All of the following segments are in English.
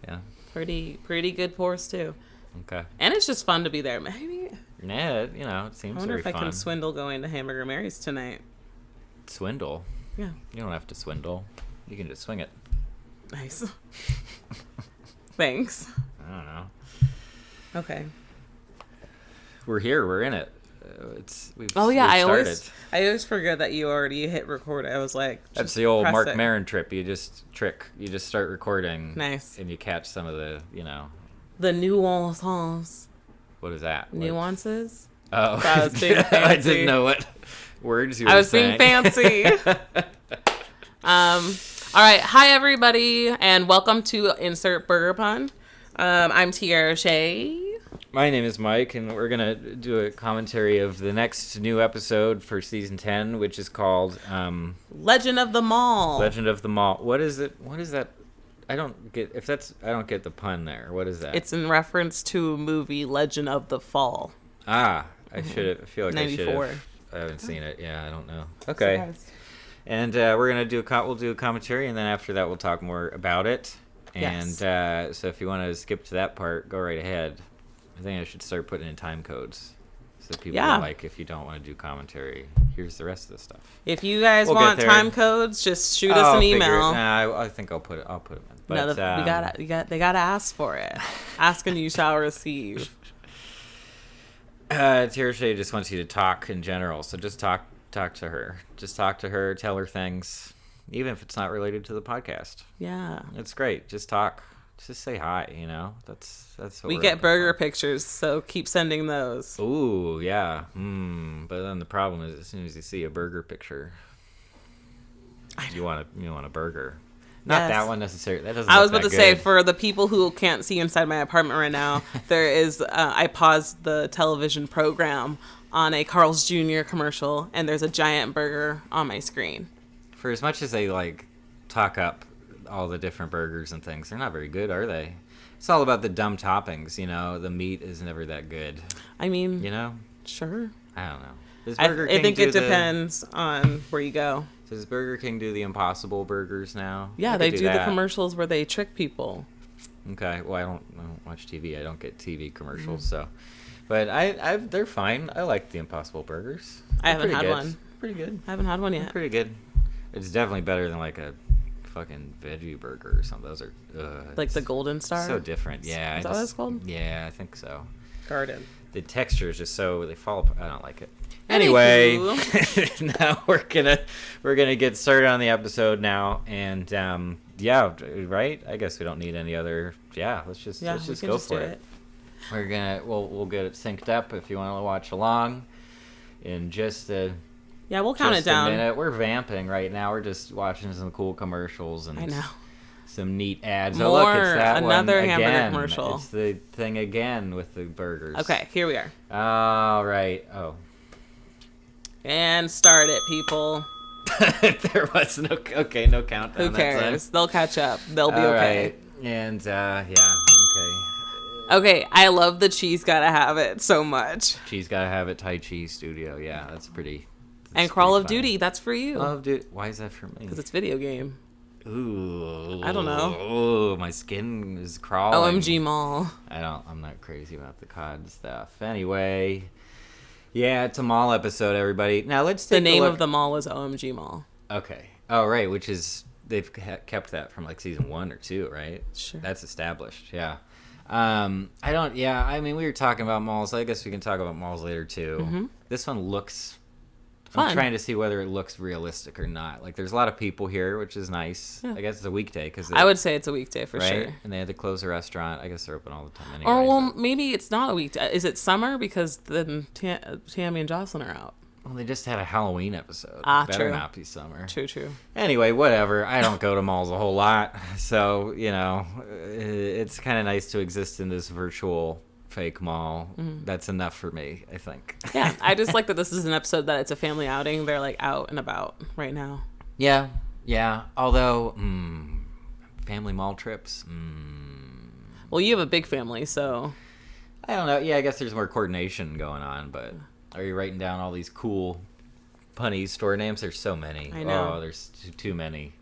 Yeah. Pretty good pours too. Okay. And it's just fun to be there. Maybe. Yeah, it seems I wonder very if I fun. can swindle going to Hamburger Mary's tonight. Swindle? Yeah. You don't have to swindle. You can just swing it. Nice. Thanks. I don't know. Okay. We're here. We're in it. We've I started. always forget that you already hit record. I was like, that's the old Mark it. Maron trip. You just start recording. Nice. And you catch some of the, the nuances. What is that? Nuances? Oh, I was being fancy. I didn't know what words you were saying. I was being fancy. All right. Hi, everybody, and welcome to Insert Burger Pun. I'm Tiara Shea. My name is Mike, and we're going to do a commentary of the next new episode for Season 10, which is called... Legend of the Mall. Legend of the Mall. What is it? What is that? I don't get the pun there. What is that? It's in reference to a movie, Legend of the Fall. Ah, I feel like 94. I should have. I haven't seen it. Yeah, I don't know. Okay. Surprise. And we're going to we'll do a commentary, and then after that we'll talk more about it. And yes. So if you want to skip to that part, go right ahead. I think I should start putting in time codes so people are like, if you don't want to do commentary, here's the rest of the stuff. If you guys want time codes, just shoot us an email. I think I'll put them in. But, they gotta ask for it. Ask and you shall receive. Tiara Shea just wants you to talk in general, so just talk to her. Just talk to her, tell her things, even if it's not related to the podcast. Yeah, it's great. Just talk. Just say hi. That's what we get burger pictures, so keep sending those. Ooh, yeah. But then the problem is, as soon as you see a burger picture, you want a burger. Not that one necessarily. That doesn't. I was about to say, for the people who can't see inside my apartment right now, there is. I paused the television program on a Carl's Jr. commercial, and there's a giant burger on my screen. For as much as they talk up all the different burgers and things, they're not very good, are they? It's all about the dumb toppings. The meat is never that good. I mean, sure. I don't know. Does Burger King I think it depends on where you go. Does Burger King do the Impossible burgers now? Yeah, they do the commercials where they trick people. Okay, well, I don't watch TV. I don't get TV commercials, so. But they're fine. I like the Impossible burgers. I haven't had one. Pretty good. I haven't had one yet. They're pretty good. It's definitely better than a fucking veggie burger or something. Those are the Golden Star. So different. Yeah. Is that what it's called? Yeah, I think so. Garden. The texture is just they fall apart. I don't like it. Anyway, now we're gonna get started on the episode now, and right. I guess we don't need any other. Yeah, let's just go for it. We'll get it synced up if you want to watch along. In just we'll count it down. A minute. We're vamping right now. We're just watching some cool commercials and I know some neat ads. More, oh look, it's that another one hamburger again. Commercial. It's the thing again with the burgers. Okay, here we are. All right. Oh. And start it, people. There was no countdown. Who cares? They'll catch up. They'll be okay. Right. And okay. Okay, I love the Cheese Gotta Have It so much. Cheese Gotta Have It, Tai Chi Studio. Yeah, that's pretty. And Call of Duty, that's for you. Call of Duty. Why is that for me? Because it's a video game. Ooh. I don't know. Oh, my skin is crawling. OMG Mall. I'm not crazy about the COD stuff. Anyway. Yeah, it's a mall episode, everybody. Now let's take the name of the mall was OMG Mall. Okay. Oh, right, which is they've kept that from season 1 or 2, right? Sure. That's established. Yeah. I mean, we were talking about malls. I guess we can talk about malls later too. Mm-hmm. This one looks fun. I'm trying to see whether it looks realistic or not. There's a lot of people here, which is nice. Yeah. I guess it's a weekday I would say it's a weekday for sure. And they had to close the restaurant. I guess they're open all the time anyway. Or maybe it's not a weekday. Is it summer because then Tammy and Jocelyn are out? Well, they just had a Halloween episode. Better not be summer. True. Anyway, whatever. I don't go to malls a whole lot, so it's kind of nice to exist in this virtual fake mall. That's enough for me, I think. Yeah, I just like that this is an episode that it's a family outing. They're out and about right now. Yeah. Although, family mall trips. Well, you have a big family, so I don't know. Yeah, I guess there's more coordination going on, but are you writing down all these cool punny store names? There's so many. I know. Oh, there's too many.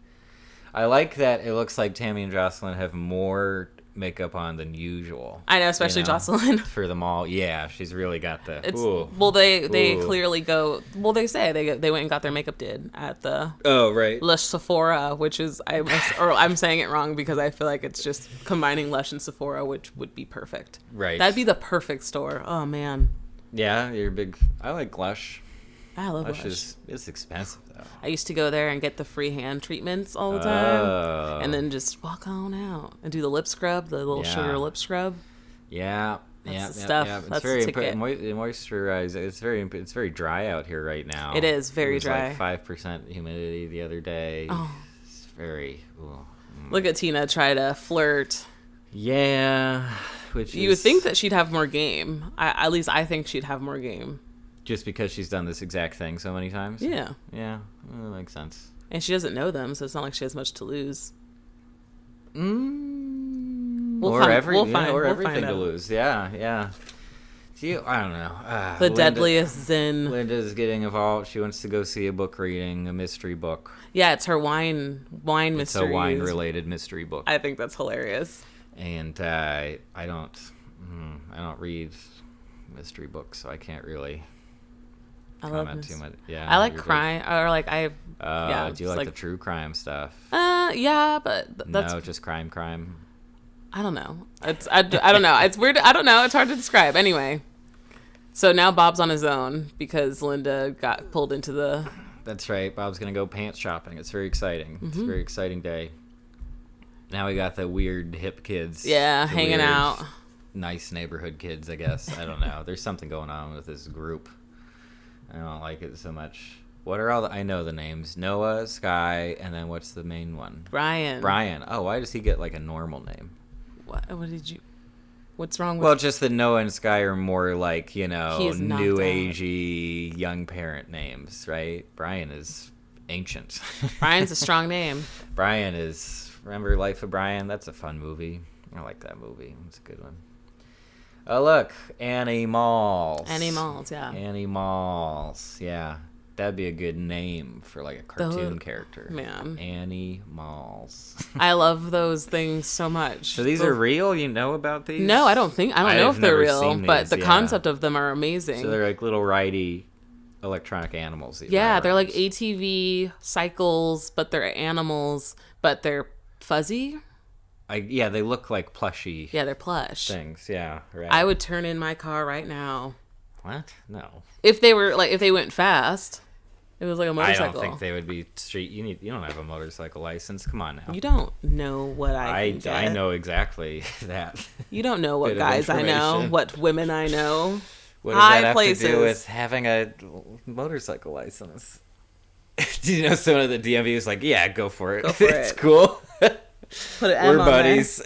I like that it looks like Tammy and Jocelyn have more makeup on than usual. I know, especially Jocelyn. For the mall. Yeah, she's really got the... Well, they clearly go... Well, they say they went and got their makeup did at the... Oh, right. Lush Sephora, which is... I'm saying it wrong because I feel like it's just combining Lush and Sephora, which would be perfect. Right. That'd be the perfect store. Oh, man. Yeah, you're big... I like Lush. I love Lush. It's expensive, though. I used to go there and get the free hand treatments all the time. And then just walk on out and do the lip scrub, the little sugar lip scrub. Yeah. That's the stuff. Yeah. It's That's very the ticket. moisturize. It's very dry out here right now. It is very dry. Like 5% humidity the other day. Oh. It's very... Look at Tina try to flirt. Yeah. You would think that she'd have more game. At least I think she'd have more game. Just because she's done this exact thing so many times? Yeah. Yeah, that makes sense. And she doesn't know them, so it's not like she has much to lose. Or everything to lose. Yeah. I don't know. The deadliest Zen. Linda's getting involved. She wants to go see a book reading, a mystery book. Yeah, it's her wine mystery. It's a wine-related mystery book. I think that's hilarious. And I don't read mystery books, so I can't really... I love too much. Yeah, I like crime, or like I. Do you like the true crime stuff? Yeah, but that's just crime. I don't know. I don't know. It's weird. I don't know. It's hard to describe. Anyway, so now Bob's on his own because Linda got pulled into the. That's right. Bob's gonna go pants shopping. It's very exciting. It's a very exciting day. Now we got the weird hip kids. Yeah, hanging out. Nice neighborhood kids, I guess. I don't know. There's something going on with this group. I don't like it so much. What are all I know the names. Noah, Sky, and then what's the main one? Brian. Oh, why does he get like a normal name? What did you... What's wrong with... Well, just that Noah and Sky are more like, new agey young parent names, right? Brian is ancient. Brian's a strong name. Brian is... Remember Life of Brian? That's a fun movie. I like that movie. It's a good one. Oh, look. Animals, yeah. Animals, yeah. That'd be a good name for, like, a cartoon character. Man. Animals. I love those things so much. So these are real? You know about these? No, I don't know if they're real, but the concept of them are amazing. So they're, like, little ridey electronic animals. Yeah, they're like ATV cycles, but they're animals, but they're fuzzy. They look like plushy. Yeah, they're plush things. Yeah, right. I would turn in my car right now. What? No. If they went fast, it was like a motorcycle. I don't think they would be street. You don't have a motorcycle license. Come on now. You don't know what I know exactly that. You don't know what guys I know, what women I know. What does that have to do with having a motorcycle license? Do you know some of the DMV was like, yeah, go for it. It's cool. Put an M We're on buddies.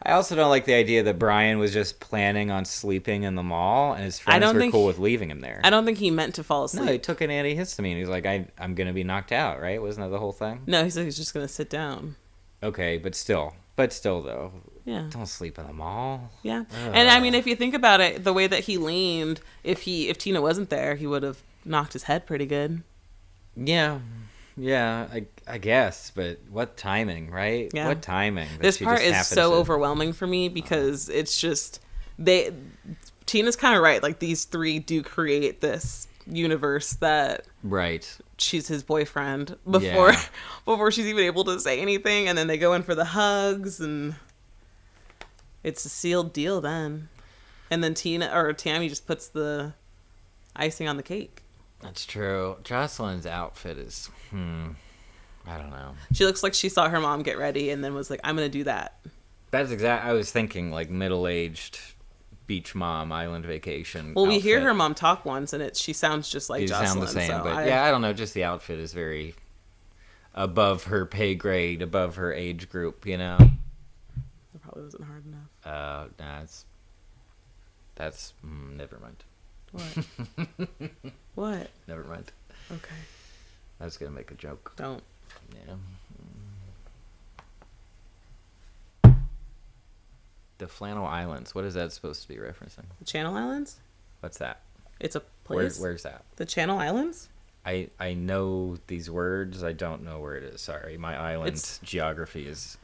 I also don't like the idea that Brian was just planning on sleeping in the mall and his friends were cool with leaving him there. I don't think he meant to fall asleep. No, he took an antihistamine. He's like, I'm going to be knocked out, right? Wasn't that the whole thing? No, he said he's just going to sit down. Okay, but still though. Yeah. Don't sleep in the mall. Yeah. And I mean, if you think about it, the way that he leaned, if Tina wasn't there, he would have knocked his head pretty good. Yeah. Yeah, I guess, but what timing, right? Yeah. What timing? This part is so overwhelming for me because it's just Tina's kind of right. Like these three do create this universe that she's his boyfriend before she's even able to say anything, and then they go in for the hugs and it's a sealed deal then. And then Tammy just puts the icing on the cake. That's true. Jocelyn's outfit is, I don't know. She looks like she saw her mom get ready and then was like, I'm going to do that. That's I was thinking like middle-aged beach mom island vacation. Well, we hear her mom talk once and she sounds just like Jocelyn. Sound the same, but I don't know. Just the outfit is very above her pay grade, above her age group, It probably wasn't hard enough. Nah, that's never mind. What? What? Never mind. Okay. I was gonna make a joke. Don't. Yeah. The Flannel Islands. What is that supposed to be referencing? The Channel Islands? What's that? It's a place. Where's that? The Channel Islands? I know these words. I don't know where it is. Sorry, my island geography is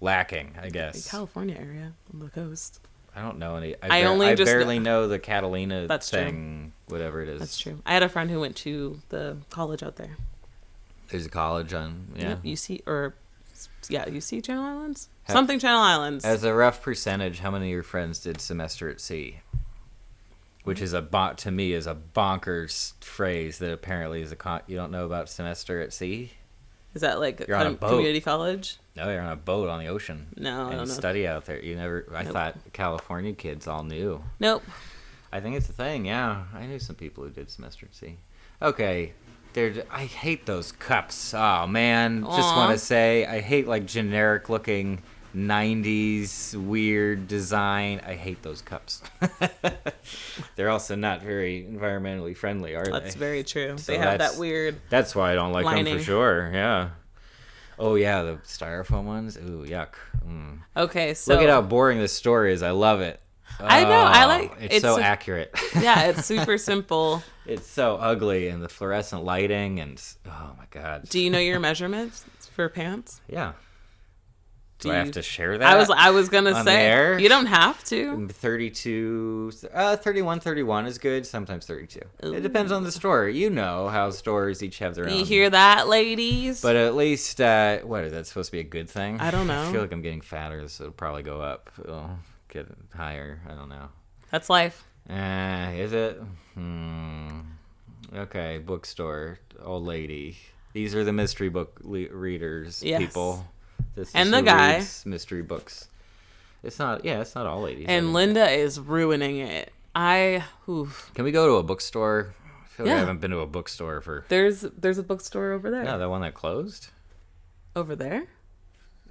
lacking, I guess. California area on the coast. I don't know any. I barely know the Catalina thing, whatever it is. That's true. I had a friend who went to the college out there. There's a college on, Yep, UC Channel Islands? Something Channel Islands. As a rough percentage, how many of your friends did semester at sea? Which is to me is a bonkers phrase that apparently is you don't know about semester at sea? Is that like you're on a boat. Community college? No, you're on a boat on the ocean. No, I don't know. Study out there. I thought California kids all knew. Nope. I think it's a thing, yeah. I knew some people who did semester at sea. Okay. I hate those cups. Oh, man. Aww. Just want to say, I hate like generic looking 90s weird design. I hate those cups. They're also not very environmentally friendly, are they? That's very true. So they have that weird. That's why I don't like lining. them for sure. Yeah. Oh yeah, the styrofoam ones. Ooh, yuck. Mm. Okay, so look at how boring this story is. I love it. I know. I like it's so accurate. Yeah, it's super simple. It's so ugly, and the fluorescent lighting, and oh my god. Do you know your measurements for pants? Yeah. Do I have to share that? I was gonna say you don't have to. 32, 31, 31 is good. Sometimes 32. Ooh. It depends on the store. You know how stores each have their own. You hear that, ladies? But at least, what is that supposed to be a good thing? I don't know. I feel like I'm getting fatter, so it'll probably go up. It'll get higher. I don't know. That's life. Is it? Okay, bookstore, old lady. These are the mystery book readers, people. This and the guy mystery books. It's not all ladies. And Linda is ruining it. Can we go to a bookstore? I feel like I haven't been to a bookstore for. There's a bookstore over there. No, the one that closed. Over there.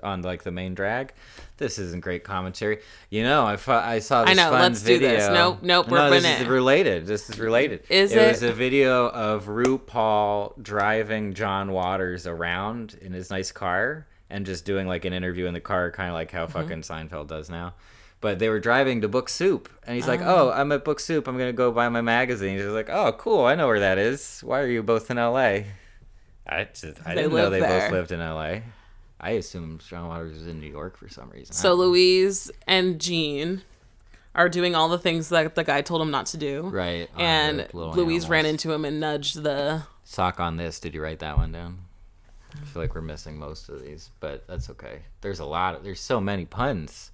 On like the main drag. This isn't great commentary. You know, I saw this I know, fun let's video. Do this. Nope, we're this is related. This is related. It was a video of RuPaul driving John Waters around in his nice car and just doing like an interview in the car, kind of like how fucking Seinfeld does now. But they were driving to Book Soup, and he's like, "Oh, I'm at Book Soup. I'm gonna go buy my magazine." He's like, "Oh, cool. I know where that is. Why are you both in L.A.?" I didn't know they both lived in L.A. I assumed John Waters was in New York for some reason. So Louise and Jean are doing all the things that the guy told him not to do. Right. And Louise ran into him and nudged the... Sock on this. Did you write that one down? I feel like we're missing most of these, but that's okay. There's so many puns.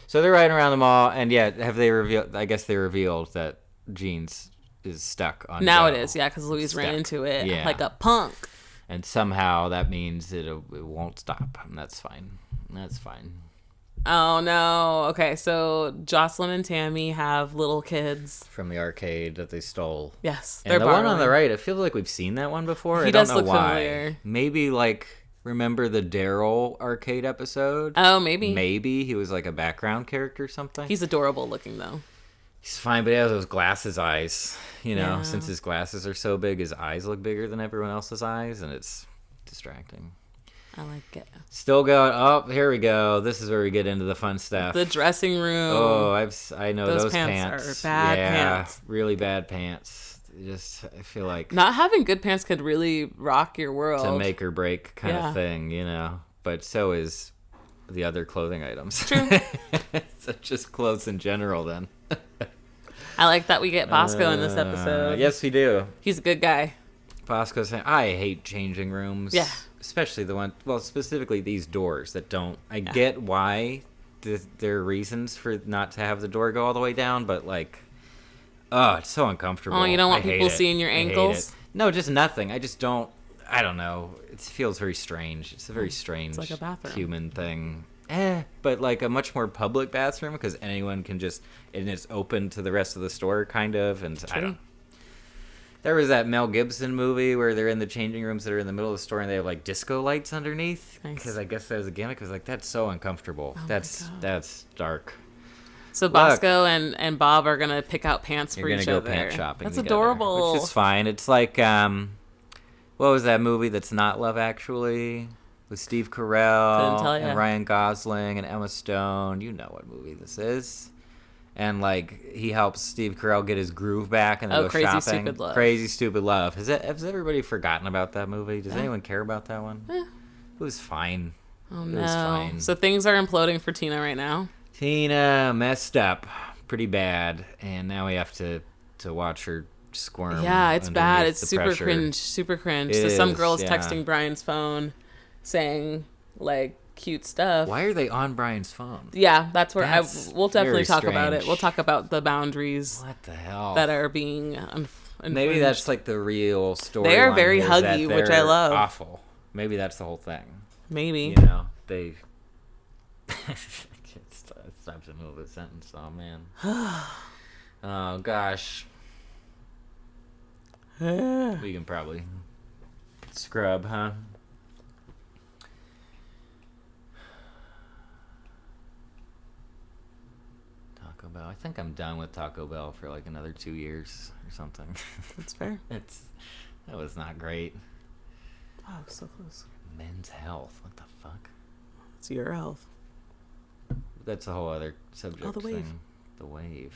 So they're riding around the mall, and have they revealed... I guess they revealed that Jean's is stuck on Now Joe. It is, because Louise ran into it like a punk. And somehow that means it won't stop. And that's fine. Oh, no. Okay, so Jocelyn and Tammy have little kids. From the arcade that they stole. Yes, they're borrowing. The one on the right, I feel like we've seen that one before. I don't know why. Familiar. Maybe, remember the Daryl arcade episode? Oh, maybe. Maybe. He was like a background character or something. He's adorable looking, though. He's fine, but he has those glasses eyes. Since his glasses are so big, his eyes look bigger than everyone else's eyes, and it's distracting. I like it. Still going. Oh, here we go. This is where we get into the fun stuff. The dressing room. Oh, I know those pants are bad pants. Really bad pants. I feel like not having good pants could really rock your world. It's a make or break kind of thing, But so is the other clothing items. True. So just clothes in general, then. I like that we get Bosco in this episode. Yes, we do. He's a good guy. Bosco's saying, I hate changing rooms. Yeah. Especially specifically these doors that don't. I get why there are reasons for not to have the door go all the way down, but it's so uncomfortable. Oh, you don't want people seeing your ankles? No, just nothing. I just don't. I don't know. It feels very strange. It's a very strange it's like a bathroom. Human thing. But a much more public bathroom because anyone can and it's open to the rest of the store, kind of. And True. I don't. There was that Mel Gibson movie where they're in the changing rooms that are in the middle of the store and they have disco lights underneath. Because I guess that was a gimmick. It was that's so uncomfortable. Oh that's dark. So Bosco and Bob are gonna pick out pants for each other. You're gonna go pant shopping. That's together, adorable. Which is fine. It's what was that movie that's not Love Actually? With Steve Carell and Ryan Gosling and Emma Stone. You know what movie this is. And he helps Steve Carell get his groove back and then go Crazy shopping. Stupid Love. Crazy Stupid Love. Has everybody forgotten about that movie? Does anyone care about that one? It was fine. Oh no! It was fine. So things are imploding for Tina right now. Tina messed up pretty bad, and now we have to watch her squirm. Yeah, it's bad. It's super pressure. Cringe. Super cringe. So some girl's texting Brian's phone, saying like cute stuff. Why are they on Brian's phone? Yeah, that's where we'll definitely talk about it. We'll talk about the boundaries. What the hell? That are being Maybe that's like the real story. They are very huggy, which I love. Awful. Maybe that's the whole thing. Maybe. You know, they. It's time to move a sentence. Oh man. Oh gosh. We can probably scrub, huh? Taco Bell. I think I'm done with Taco Bell for like another 2 years or something. That's fair. That was not great. Oh, so close. Men's health. What the fuck? It's your health. That's a whole other subject. Oh, the wave. Thing. The wave.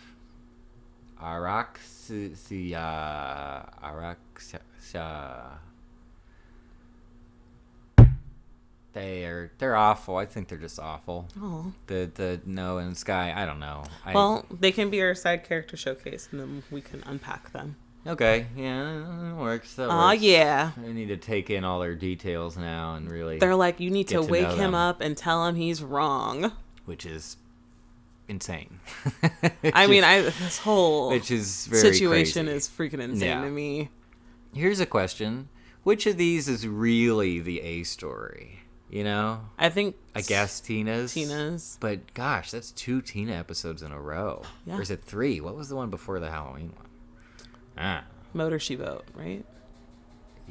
They're awful. I think they're just awful. Oh. The Noah and Sky, I don't know. Well, they can be our side character showcase, and then we can unpack them. Okay, yeah, that works. Oh, yeah. I need to take in all their details now and really. They're like, you need to wake him up and tell him he's wrong. Which is insane. This whole which is very situation crazy. is freaking insane to me. Here's a question: which of these is really the A story? You know, I guess Tina's. But gosh, that's 2 Tina episodes in a row. Yeah. Or is it 3? What was the one before the Halloween one? Motor She Boat, right?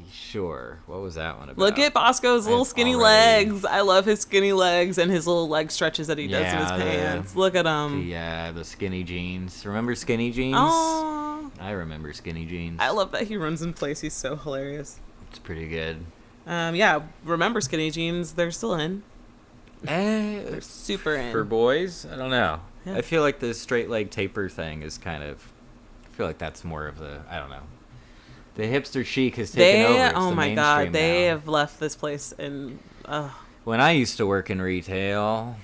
Sure. What was that one about? Look at Bosco's little skinny legs. I love his skinny legs and his little leg stretches that he does in his pants. Look at him. Yeah, the skinny jeans. Remember skinny jeans? Oh, I remember skinny jeans. I love that he runs in place. He's so hilarious. It's pretty good. Yeah, remember skinny jeans? They're still in. They're super in. For boys? I don't know. Yeah. I feel like the straight leg taper thing is kind of... I feel like that's more of the... I don't know. The hipster chic has taken over. It's oh my god, they now. have left this place and... When I used to work in retail...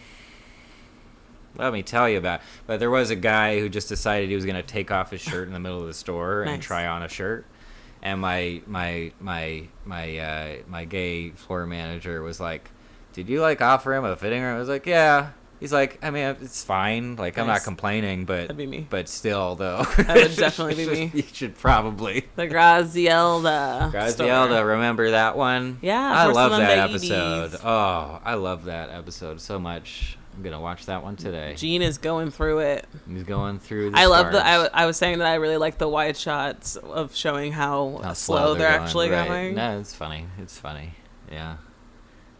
Let me tell you about... But there was a guy who just decided he was going to take off his shirt in the middle of the store and try on a shirt. And my gay floor manager was like, "Did you like offer him a fitting room?" I was like, "Yeah." He's like, "I mean, it's fine. Like, I'm not complaining, but that'd be me. But still, though, that would definitely be me. You should probably the Grazielda. Remember that one? Yeah, I love that episode. Oh, I love that episode so much. I'm gonna watch that one today. Gene is going through it. He's going through. I love I was saying that I really like the wide shots of showing how slow they're actually going. No, it's funny. It's funny. Yeah.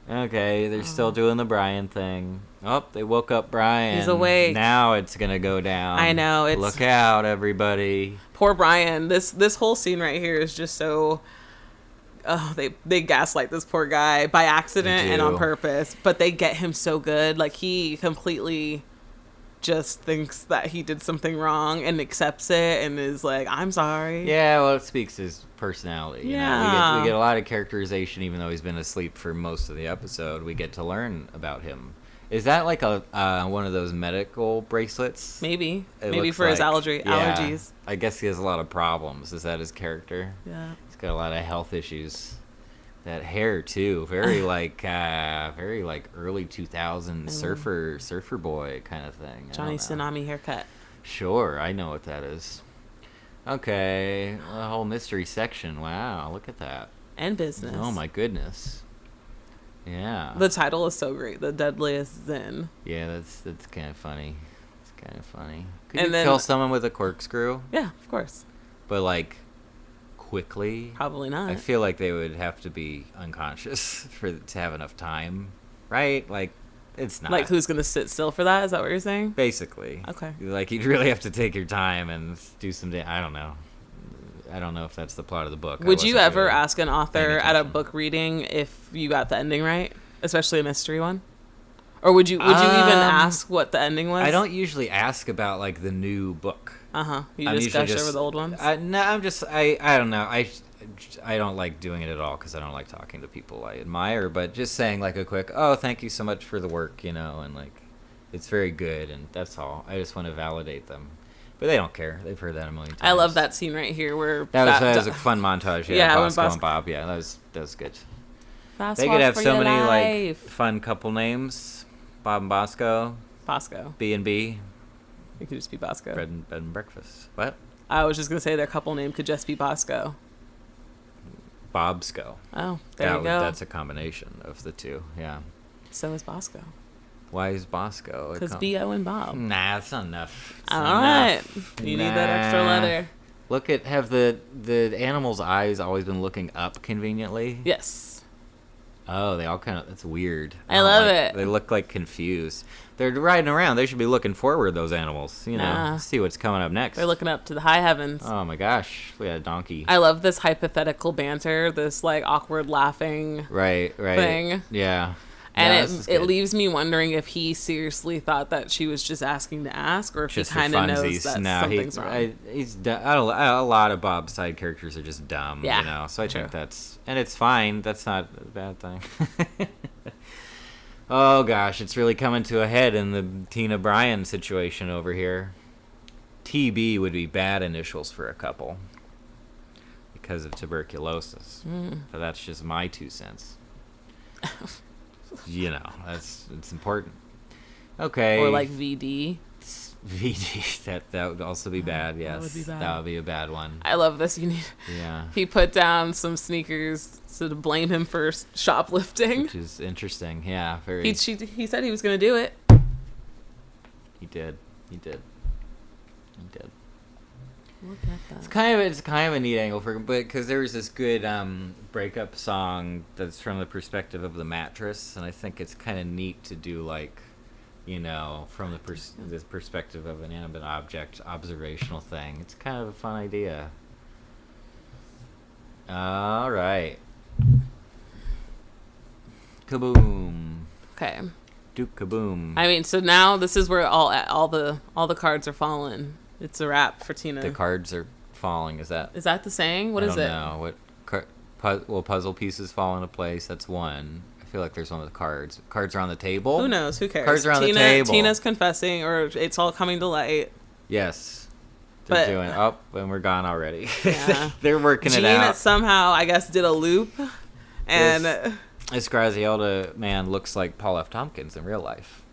Okay, they're still doing the Brian thing. Oh, they woke up Brian. He's awake. Now it's gonna go down. I know. Look out, everybody. Poor Brian. This whole scene right here is just so... they gaslight this poor guy by accident and on purpose, but they get him so good. Like, he completely just thinks that he did something wrong and accepts it and is like, I'm sorry. Yeah, well, it speaks to his personality. You know? We get a lot of characterization, even though he's been asleep for most of the episode. We get to learn about him. Is that like a one of those medical bracelets? Maybe for his allergies. I guess he has a lot of problems. Is that his character? Yeah. He's got a lot of health issues. That hair too, very like early 2000s surfer boy kind of thing. Johnny Tsunami haircut. Sure, I know what that is. Okay, the whole mystery section. Wow, look at that. And business. Oh my goodness. Yeah. The title is so great. The Deadliest Zin. Yeah, that's kind of funny. It's kind of funny. Could you kill someone with a corkscrew? Yeah, of course. But like quickly? Probably not. I feel like they would have to be unconscious to have enough time, right? Like, it's not. Like, who's gonna sit still for that? Is that what you're saying? Basically. Okay. Like, you'd really have to take your time and do some. I don't know. I don't know if that's the plot of the book. Would you ever ask an author at a book reading if you got the ending right, especially a mystery one? Or would you even ask what the ending was? I don't usually ask about like the new book. You just gush over the old ones? No, I don't know. I don't like doing it at all because I don't like talking to people I admire. But just saying like a quick, oh, thank you so much for the work, and like it's very good, and that's all. I just want to validate them. But they don't care. They've heard that a million times. I love that scene right here where that was a fun montage. Yeah, Bosco and Bob. Yeah, that was good. They could have so many like fun couple names. Bob and Bosco. B&B. It could just be Bosco. Bed and breakfast. What? I was just gonna say their couple name could just be Bosco. Bobsco. Oh, there you go. That's a combination of the two. Yeah. So is Bosco. Why is Bosco? Because B.O. and Bob. Nah, that's not enough. All right. You need that extra letter. Have the animals' eyes always been looking up conveniently? Yes. Oh, they all that's weird. I love it. They look like confused. They're riding around. They should be looking forward, those animals. See what's coming up next. They're looking up to the high heavens. Oh my gosh. We had a donkey. I love this hypothetical banter, this like awkward laughing thing. Yeah. And it leaves me wondering if he seriously thought that she was just asking to ask, or if he kind of knows that something's wrong. A lot of Bob's side characters are just dumb, So I think and it's fine. That's not a bad thing. Oh gosh, it's really coming to a head in the Tina Bryan situation over here. TB would be bad initials for a couple because of tuberculosis, but that's just my 2 cents. It's important. Okay. Or like VD. VD. That would also be bad. Yes, that would be a bad one. I love this. He put down some sneakers to blame him for shoplifting, which is interesting. Yeah, very. He said he was going to do it. He did. Look at that. It's kind of a neat angle because there was this good breakup song that's from the perspective of the mattress, and I think it's kind of neat to do like, from the perspective of an inanimate object observational thing. It's kind of a fun idea. All right. Kaboom. Okay. Duke kaboom. I mean, so now this is where all the cards are falling. It's a wrap for Tina. The cards are falling. Is that the saying? What is it? I don't know. What puzzle pieces fall into place? That's one. I feel like there's one with cards. Cards are on the table. Who knows? Who cares? Cards are on the table. Tina's confessing, or it's all coming to light. Yes. They're doing and we're gone already. Yeah. They're working it out. Gina somehow, I guess, did a loop, and this Graziella man looks like Paul F. Tompkins in real life.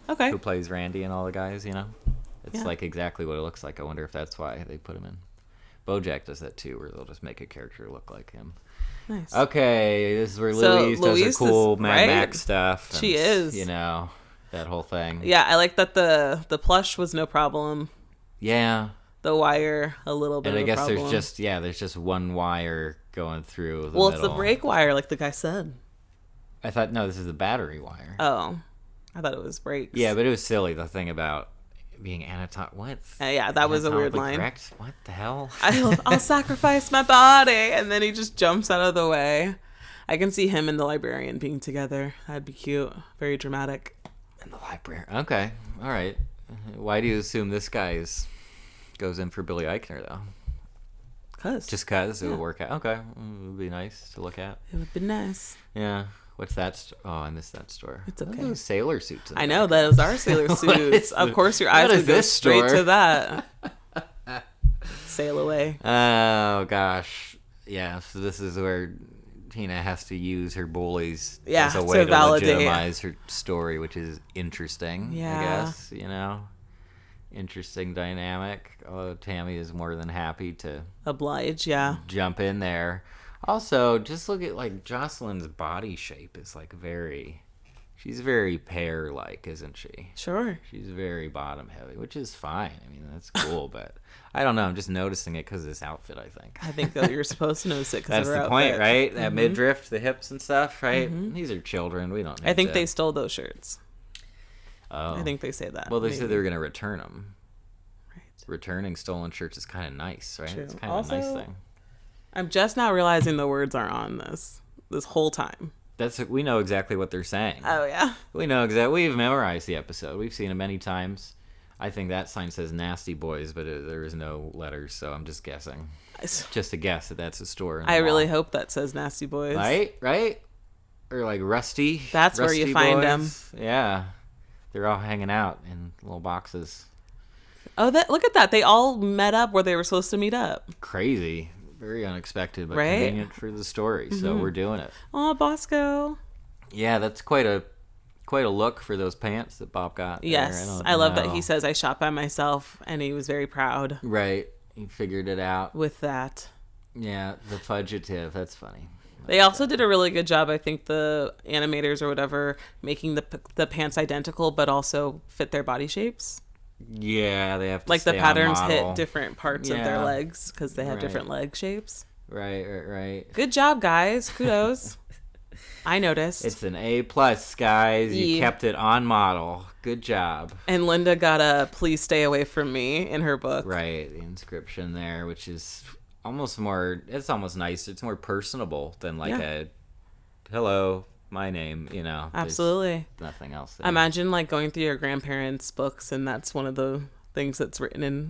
Okay. Who plays Randy and all the guys, It's like exactly what it looks like. I wonder if that's why they put him in. BoJack does that too, where they'll just make a character look like him. Nice. Okay, this is where Louise does her cool Mad Max stuff. And, she is. That whole thing. Yeah, I like that the plush was no problem. Yeah. The wire, a little bit of a problem. And I guess there's just one wire going through the middle. It's the brake wire, like the guy said. I thought, no, this is the battery wire. Oh. I thought it was brakes. Yeah, but it was silly, the thing about being what? Yeah, that was a weird line. Correct? What the hell? I'll sacrifice my body, and then he just jumps out of the way. I can see him and the librarian being together. That'd be cute. Very dramatic. And the librarian. Okay, all right. Why do you assume this guy goes in for Billy Eichner though? Just cause it would work out. Okay, it would be nice to look at. It would be nice. Yeah. What's that? Oh, I missed that store. It's okay. Those sailor suits. I know, those are sailor suits. Of course, your eyes would go straight to that. Sail away. Oh, gosh. Yeah, so this is where Tina has to use her bullies as a way to legitimize her story, which is interesting, I guess, Interesting dynamic. Although Tammy is more than happy to oblige, jump in there. Also, just look at Jocelyn's body shape is she's very pear-like, isn't she? Sure. She's very bottom heavy, which is fine. I mean, that's cool, but I don't know. I'm just noticing it because of this outfit, I think. I think that you're supposed to notice it because of her outfit. That's the point, right? That midriff, the hips and stuff, right? Mm-hmm. These are children. We don't need I think they stole those shirts. Oh. I think they say that. Well, they said they were going to return them. Right. Returning stolen shirts is kind of nice, right? True. It's kind of a nice thing. I'm just now realizing the words are on this whole time. We know exactly what they're saying. Oh, yeah? We know exactly. We've memorized the episode. We've seen it many times. I think that sign says nasty boys, but there is no letters, so I'm just guessing. Just a guess that's a store. I really hope that says Nasty Boys. Right? Or like Rusty. That's Rusty where you find them. Yeah. They're all hanging out in little boxes. Oh, look at that. They all met up where they were supposed to meet up. Crazy. Very unexpected, but convenient for the story. So we're doing it. Oh, Bosco. Yeah, that's quite a look for those pants that Bob got. Yes. I love that he says I shot by myself, and he was very proud. Right. He figured it out. With that. Yeah, the fudgative. That's funny. They also did a really good job, I think, the animators or whatever, making the pants identical, but also fit their body shapes. Yeah, they have to like stay the patterns on model. hit different parts of their legs because they have different leg shapes. Right. Good job, guys. Kudos. I noticed. It's an A+, guys. You kept it on model. Good job. And Linda got a "Please stay away from me" in her book. Right, the inscription there, which is almost more. It's almost nice. It's more personable than like a "Hello, my name." You know. Absolutely. Nothing else there. Imagine like going through your grandparents' books, and that's one of the things that's written in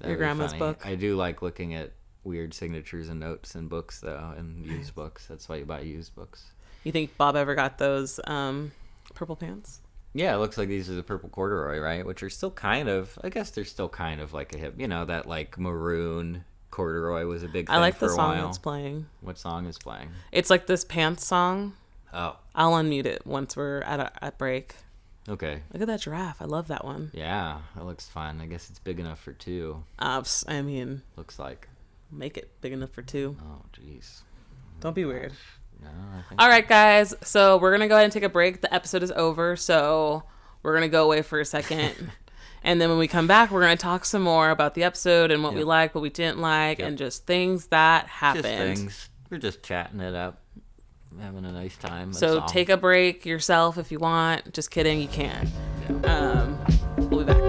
your grandma's book. I do like looking at weird signatures and notes in books, though, and used books. That's why you buy used books. You think Bob ever got those purple pants? Yeah, it looks like these are the purple corduroy, right? Which are still kind of, I guess they're still kind of like a hip, that like maroon corduroy was a big thing for a while. I like the song that's playing. What song is playing? It's like this pants song. Oh. I'll unmute it once we're at break. Okay. Look at that giraffe. I love that one. Yeah, it looks fun. I guess it's big enough for two. I mean. Looks like. Make it big enough for two. Oh, jeez. Don't be weird. No, I think all right, guys. So we're going to go ahead and take a break. The episode is over, so we're going to go away for a second. And then when we come back, we're going to talk some more about the episode and what we liked, what we didn't like, and just things that happened. Just things. We're just chatting it up, having a nice time. So take a break yourself if you want. Just kidding, you can. Yeah. We'll be back.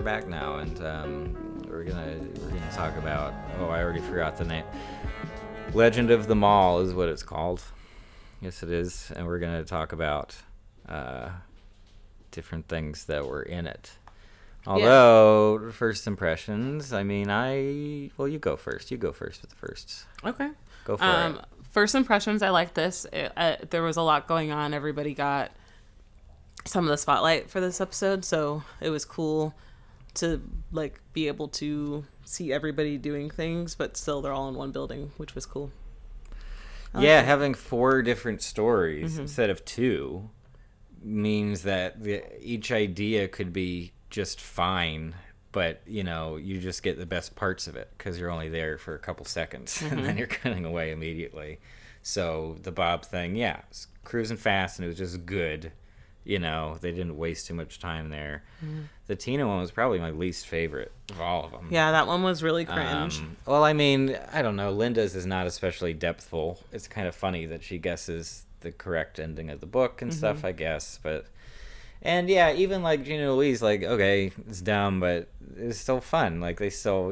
Back now, and we're gonna talk about. Oh, I already forgot the name. Legend of the Mall is what it's called. Yes, it is, and we're gonna talk about different things that were in it. Although first impressions, I mean, you go first. You go first with the firsts. Okay. Go for it. First impressions, I like this. There was a lot going on. Everybody got some of the spotlight for this episode, so it was cool to like be able to see everybody doing things, but still they're all in one building, which was cool. Having 4 different stories instead of 2 means that each idea could be just fine, but you just get the best parts of it because you're only there for a couple seconds and then you're cutting away immediately. So the Bob thing, it's cruising fast and it was just good. They didn't waste too much time there. The Tina one was probably my least favorite of all of them. Yeah, that one was really cringe. Well, I mean, I don't know. Linda's is not especially depthful. It's kind of funny that she guesses the correct ending of the book and stuff, I guess. And even like Gina Louise, like, okay, it's dumb, but it's still fun. Like, they still,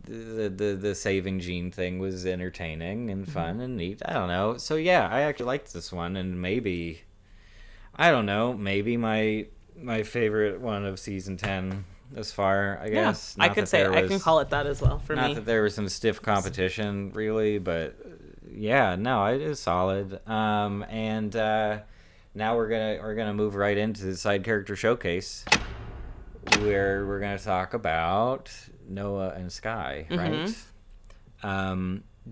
the saving Jean thing was entertaining and fun and neat. I don't know. So, I actually liked this one, and maybe... I don't know. Maybe my favorite one of season 10 thus far, I guess. I could say I can call it that as well for me. Not that there was some stiff competition, really, but it is solid. And now we're gonna move right into the side character showcase, where we're gonna talk about Noah and Sky, right?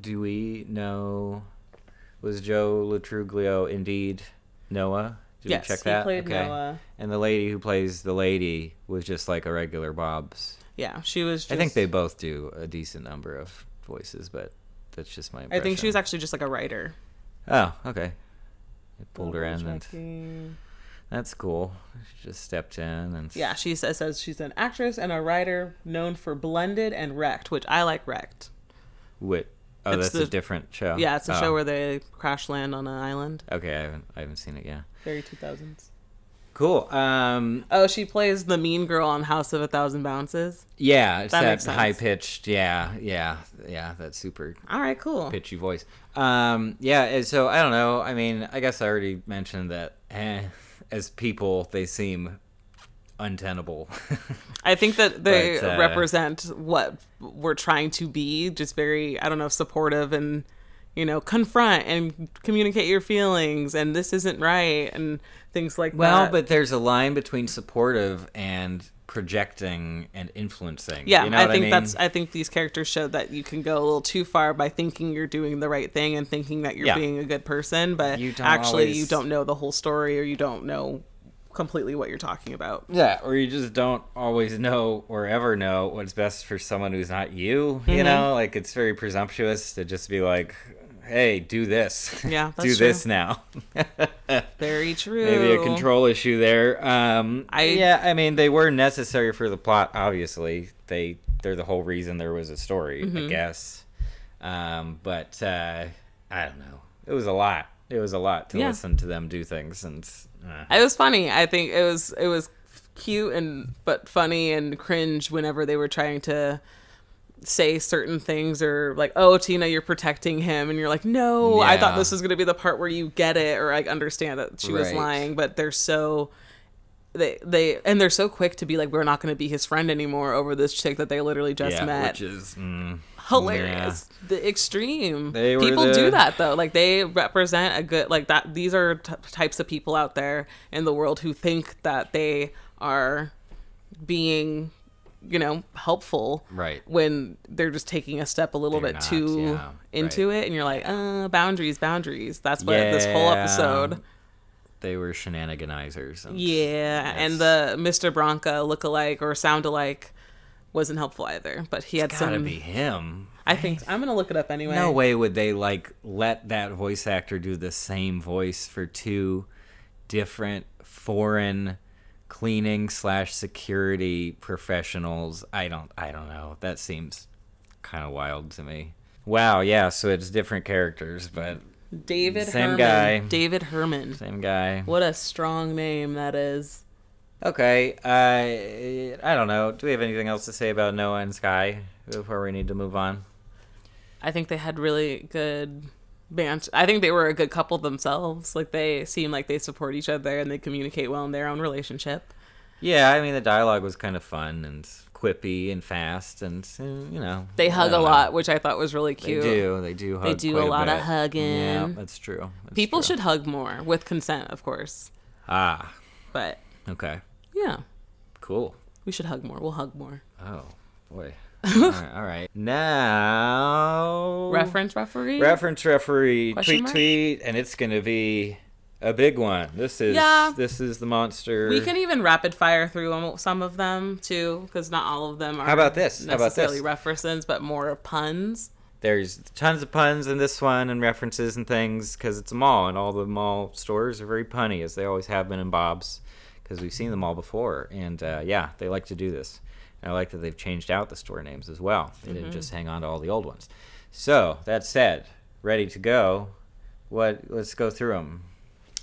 Do we know? Was Joe Latruglio indeed Noah? Did we check that? He played Noah. And the lady who plays the lady was just like a regular Bob's. Yeah, she was just... I think they both do a decent number of voices, but that's just my impression. I think she was actually just like a writer. Oh, okay. It pulled her in. And that's cool. She just stepped in. And yeah, she says she's an actress and a writer known for Blended and Wrecked, which I like Wrecked. Oh, that's a different show. Yeah, it's a show where they crash land on an island. Okay, I haven't seen it yet. Very 2000s. Cool. Oh, she plays the mean girl on House of a Thousand Bounces. Yeah, it's that high pitched. Yeah. That super. All right, cool. Pitchy voice. Yeah. So I don't know. I mean, I guess I already mentioned that. As people, they seem untenable. I think that they represent what we're trying to be. Just very, I don't know, supportive and, confront and communicate your feelings. And this isn't right. And things like that. Well, but there's a line between supportive and projecting and influencing. Yeah, you know I think these characters show that you can go a little too far by thinking you're doing the right thing and thinking that you're being a good person, but you don't know the whole story, or you don't know completely what you're talking about. Yeah, or you just don't always know or ever know what's best for someone who's not you. You know, like it's very presumptuous to just be like, hey, do this. Yeah, that's do true. this now. Very true. Maybe a control issue there. I mean, they were necessary for the plot. Obviously, they're the whole reason there was a story, I guess. But I don't know. It was a lot. It was a lot to listen to them do things, and it was funny. I think it was cute but funny and cringe whenever they were trying to say certain things, or like, oh, Tina, you're protecting him, and you're like, no, I thought this was going to be the part where you get it, or like understand that she was lying, but they're so they're so quick to be like, we're not going to be his friend anymore over this chick that they literally just met, which is hilarious. The extreme. People do that though, like they represent a good, like that. These are types of people out there in the world who think that they are being helpful, right, when they're just taking a step a little bit too into it, and you're like, boundaries. That's what this whole episode. They were shenaniganizers. And the Mr. Bronca look-alike or sound-alike wasn't helpful either. But he had gotta be him. I think I'm gonna look it up anyway. No way would they let that voice actor do the same voice for two different foreign cleaning/security professionals. I don't know. That seems kind of wild to me. Wow, yeah, so it's different characters, but same guy. David Herman. Same guy. What a strong name that is. Okay, I don't know. Do we have anything else to say about Noah and Sky before we need to move on? I think they had really good banter. I think they were a good couple themselves. Like, they seem like they support each other and they communicate well in their own relationship. Yeah, I mean, the dialogue was kind of fun and quippy and fast, and they hug a lot, which I thought was really cute. They do hug. They do a lot of hugging. Yeah, that's true. People should hug more, with consent, of course. But okay. Yeah. Cool. We should hug more. We'll hug more. Oh boy. All right. Now, reference referee. Tweet, and it's gonna be a big one. This is the monster. We can even rapid fire through some of them too, because not all of them are. How about this? Necessarily references, but more puns. There's tons of puns in this one and references and things because it's a mall, and all the mall stores are very punny, as they always have been in Bob's, because we've seen them all before, and they like to do this. And I like that they've changed out the store names as well. They didn't just hang on to all the old ones. So, that said, ready to go. Let's go through them.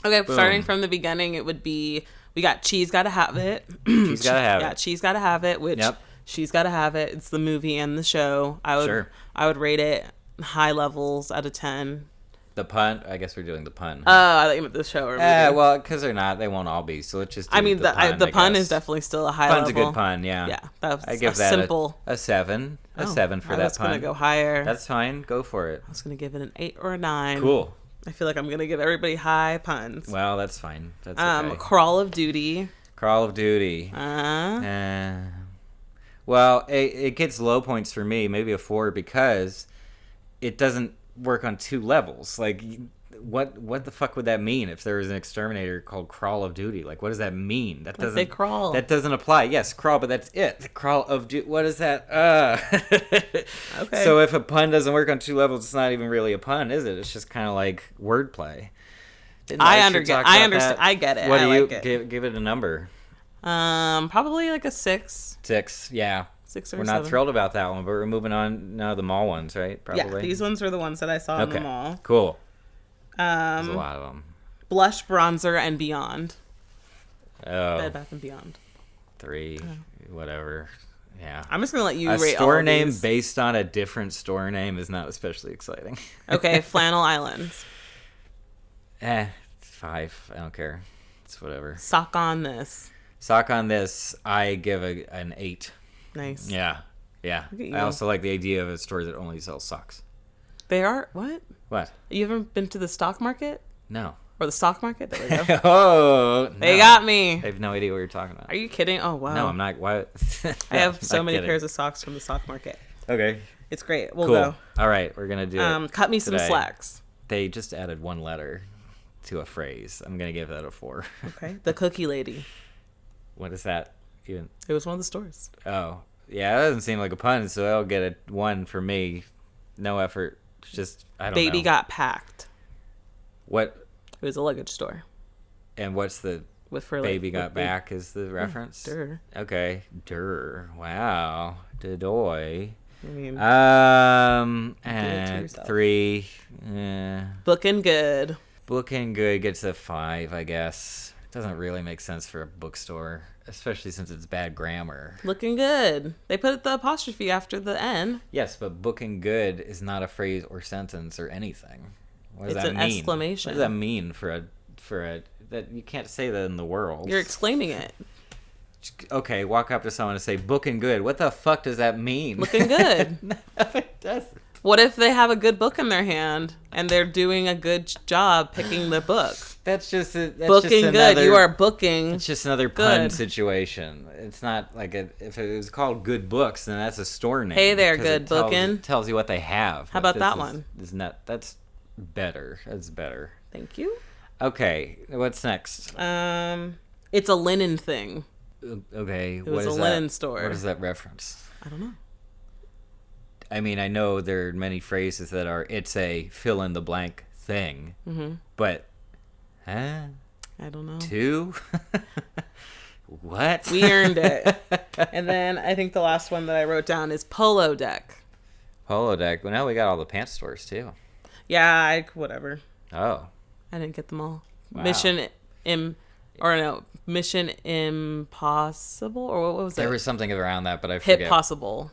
Okay, boom. Starting from the beginning, it would be, we got She's Gotta Have It. She's Gotta Have It. Yeah, She's Gotta Have It, which She's Gotta Have It. It's the movie and the show. I would rate it high levels out of 10. The pun? I guess we're doing the pun. I thought you meant the show. Or well, because they're not. They won't all be. So let's just do the pun is definitely still a high level. Pun's a good pun, yeah. Yeah, that's I give that simple. A 7. A 7 for that pun. I was going to go higher. That's fine. Go for it. I was going to give it an 8 or a 9. Cool. I feel like I'm going to give everybody high puns. Well, that's fine. That's okay. Crawl of Duty. Well, it gets low points for me, maybe a 4, because it doesn't work on 2 levels. Like, what the fuck would that mean if there was an exterminator called Crawl of Duty? Like, what does that mean? That doesn't. They crawl. That doesn't apply. Yes, crawl, but that's it. The Crawl of Duty. What is that? Okay. So if a pun doesn't work on 2 levels, it's not even really a pun, is it? It's just kind of like wordplay. I understand. I get it. What do you give it a number? Probably like a 6. 6. Yeah. 6 or we're 7. not thrilled about that one, but we're moving on now to the mall ones, right? Probably. Yeah, these ones are the ones that I saw in the mall. Cool. There's a lot of them. Blush, Bronzer, and Beyond. Oh. Bed Bath & Beyond. 3, whatever. Yeah. I'm just going to let you a rate store all name these. based on a different store name is not especially exciting. Okay, Flannel Islands. 5. I don't care. It's whatever. Sock on This. Sock on This, I give an 8. Nice. Yeah. I also like the idea of a store that only sells socks. They are what? What? You haven't been to the stock market? No. Or the stock market? There we go. Oh, They got me. I have no idea what you're talking about. Are you kidding? Oh, wow. No, I'm not. Why? I have so many kidding. pairs of socks from the stock market. Okay. It's great. We'll Cool. go. All right, we're gonna do it. Cut me some today. slacks. They just added one letter to a phrase. I'm gonna give that a 4. Okay. The Cookie Lady. What is that even? It was one of the stores. Oh, yeah, that doesn't seem like a pun, so I'll get a 1 for me. No effort. Just I don't know. Baby Got Packed. What? It was a luggage store. And what's the For Baby Got Back is the reference? Durr. Okay. Durr. Wow. Dadoy. I mean, And 3. Booking Good. Booking Good gets a 5, I guess. It doesn't really make sense for a bookstore, especially since it's bad grammar. Looking Good. They put the apostrophe after the N. Yes, but Booking Good is not a phrase or sentence or anything. What does It's that an mean? exclamation. What does that mean for a that you can't say that in the world? You're exclaiming it. Okay, walk up to someone and say "Booking Good." What the fuck does that mean? Looking good. No, it doesn't. What if they have a good book in their hand and they're doing a good job picking the book? That's just Booking another, good. You are booking. It's just another pun good. situation. It's not like if it was called Good Books, then that's a store name. Hey there, 'cause Good it tells, Bookin'. it tells you what they have. How But about that this one? Is not. That's better. That's better. Thank you. Okay, what's next? It's a linen thing. Okay, It was a linen store. What is that reference? I don't know. I mean, I know there are many phrases that are "it's a fill in the blank thing," but I don't know. 2? What? We earned it. And then I think the last one that I wrote down is Polo Deck. Polo Deck. Well, now we got all the pants stores too. Yeah, whatever. Oh. I didn't get them all. Wow. Mission Impossible, or what was There it? was something around that, but I forget. Hip Possible.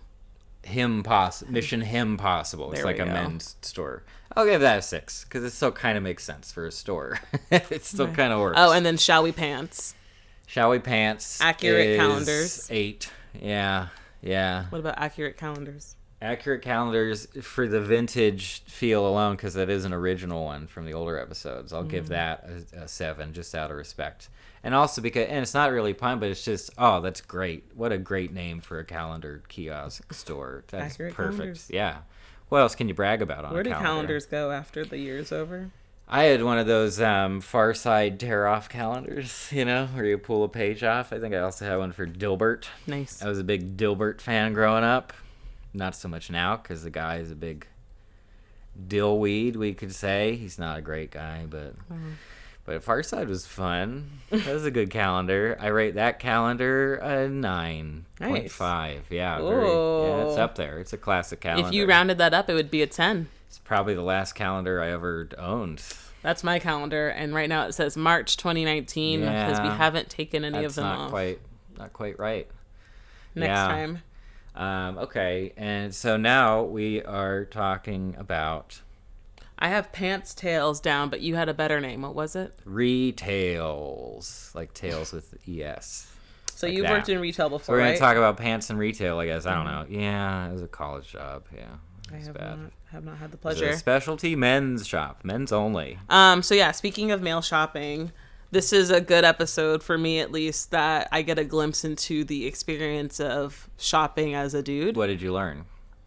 Mission Him Possible. It's There like we a go. men's store. I'll give that a 6 because it still kind of makes sense for a store. It still kind of works. Oh, and then Shall We Pants. Shall We Pants? Accurate is calendars. 8. Yeah. What about Accurate Calendars? Accurate calendars for the vintage feel alone, because that is an original one from the older episodes. I'll give that a 7 just out of respect. And also because, and it's not really pun, but it's just, oh, that's great. What a great name for a calendar kiosk store. That's Accurate perfect. calendars. Yeah. What else can you brag about on Where a do calendar? calendars go after the year's over? I had one of those Far Side tear-off calendars, where you pull a page off. I think I also had one for Dilbert. Nice. I was a big Dilbert fan growing up. Not so much now, because the guy is a big dillweed, we could say. He's not a great guy, but Far Side was fun. That was a good calendar. I rate that calendar a 9.5. Yeah, it's up there. It's a classic calendar. If you rounded that up, it would be a 10. It's probably the last calendar I ever owned. That's my calendar, and right now it says March 2019 because we haven't taken any of them off. Not quite right. Next time. Okay, and so now we are talking about I have Pants Tails down, but you had a better name. What was it? retails, like tails with ES. So like you've that. worked in retail before, So we're right? going to talk about pants and retail, I guess. I don't know. Yeah, it was a college job. Yeah, I it's have bad. not had the It was pleasure. a specialty men's shop, men's only. So yeah, speaking of male shopping, this is a good episode for me, at least, that I get a glimpse into the experience of shopping as a dude. What did you learn?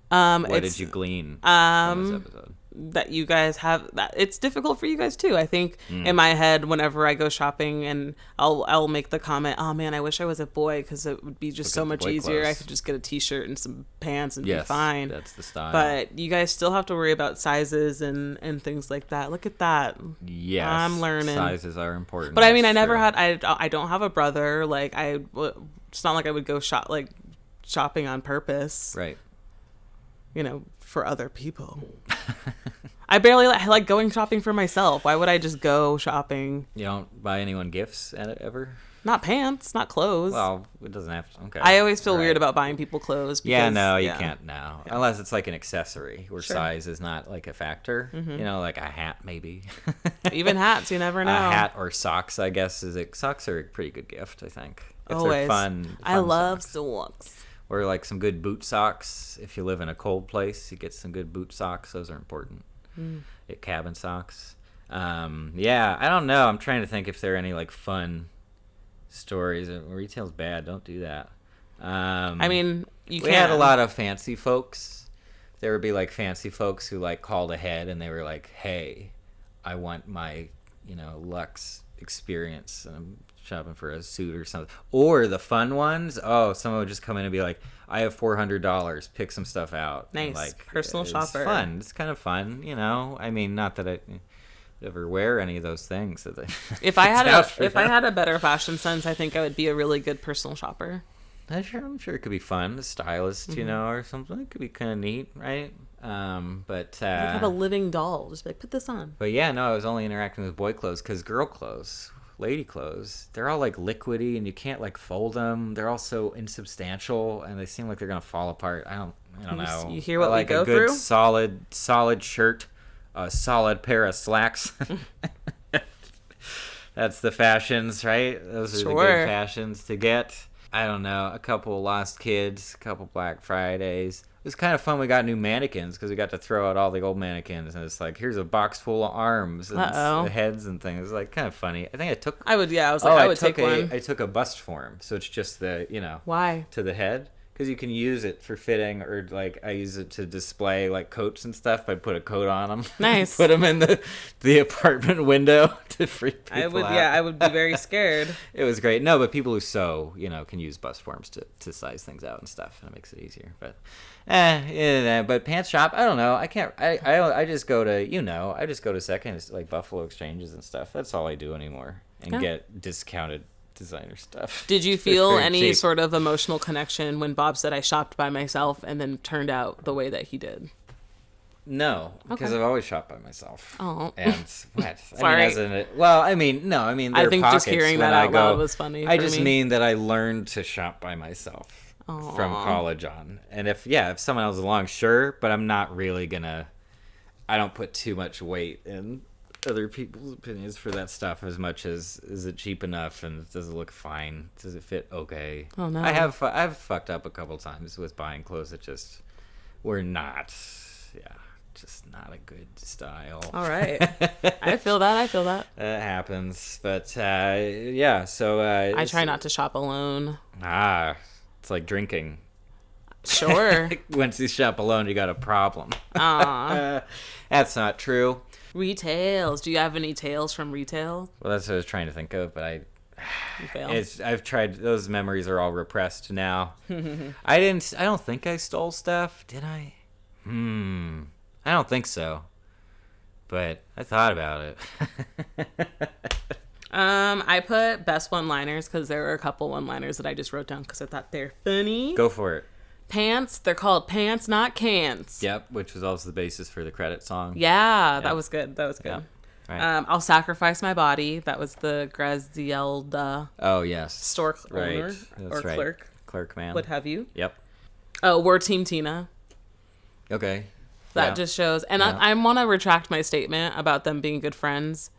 What did you glean from this episode? That you guys have, that it's difficult for you guys too. I think in my head, whenever I go shopping, and I'll make the comment, oh man, I wish I was a boy, because it would be just so much easier. I could just get a t-shirt and some pants and be fine. That's the style. But you guys still have to worry about sizes and things like that. Look at that. Yes, I'm learning. Sizes are important. But I mean, I That's never true. had. I don't have a brother. Like it's not like I would go shopping on purpose. Right. For other people. I barely like going shopping for myself. Why would I just go shopping? You don't buy anyone gifts ever? Not pants, not clothes. Well, it doesn't have to. Okay. I always feel weird about buying people clothes. Because, you can't now. Yeah. Unless it's like an accessory where size is not like a factor. Mm-hmm. You know, like a hat maybe. Even hats, you never know. A hat or socks, I guess, socks are a pretty good gift, I think. If always. They're fun I love socks. Or like some good boot socks. If you live in a cold place, you get some good boot socks. Those are important. Cabin socks. I don't know. I'm trying to think if there are any like fun stories. Retail's bad. Don't do that. I mean, we had a lot of fancy folks. There would be like fancy folks who like called ahead and they were like, "Hey, I want my, luxe experience. And I'm shopping for a suit or something." Or the fun ones. Oh, someone would just come in and be like, "I have $400. Pick some stuff out." Nice, and like personal shopper. It's fun. It's kind of fun, I mean, not that I ever wear any of those things. If I had a better fashion sense, I think I would be a really good personal shopper. I'm sure it could be fun. A stylist, or something. It could be kind of neat, right? But you have a living doll. Just like, put this on. But yeah, no, I was only interacting with boy clothes because girl clothes, lady clothes, they're all like liquidy and you can't like fold them. They're all so insubstantial and they seem like they're gonna fall apart. I don't know. You hear what we go through? I like a good solid shirt. A solid pair of slacks. That's the fashions, right? Those are the good fashions to get. I don't know. A couple lost kids, a couple Black Fridays. It was kind of fun. We got new mannequins because we got to throw out all the old mannequins, and it's like, here's a box full of arms and heads and things. It was like kind of funny. I think I took. I would take one. I took a bust form, so it's just the why to the head. Because you can use it for fitting, or like I use it to display like coats and stuff. I put a coat on them. Nice. Put them in the apartment window to freak people out. I would be very scared. It was great. No, but people who sew, can use bust forms to size things out and stuff, and it makes it easier. But, but pants shop, I don't know. I can't. I just go to I just go to second like Buffalo Exchanges and stuff. That's all I do anymore, and get discounted designer stuff. Did you feel any sort of emotional connection when Bob said I shopped by myself and then turned out the way that he did? No, because I've always shopped by myself. Oh, and what? Sorry. I mean, I think just hearing that out loud was funny. I just mean that I learned to shop by myself from college on, and if someone else is along, sure, but I'm not really gonna. I don't put too much weight in other people's opinions for that stuff as much as is it cheap enough and does it look fine, does it fit okay. Oh no, I've fucked up a couple times with buying clothes that just were not just not a good style. All right. I feel that that happens, but so I try not to shop alone. It's like drinking. Sure. Once you shop alone you got a problem. That's not true. Retails. Do you have any tales from retail? Well, that's what I was trying to think of, but you failed. I've tried. Those memories are all repressed now. I don't think I stole stuff. Did I? I don't think so. But I thought about it. I put best one-liners because there were a couple one-liners that I just wrote down because I thought they're funny. Go for it. Pants, they're called pants, not cans. Yep, which was also the basis for the credit song. Yeah, that was good. Yeah. Right. I'll sacrifice my body. That was the Grazielda. Oh yes. Store owner or clerk. Clerk man. What have you? Yep. Oh, we're Team Tina. Okay. That just shows, and I want to retract my statement about them being good friends,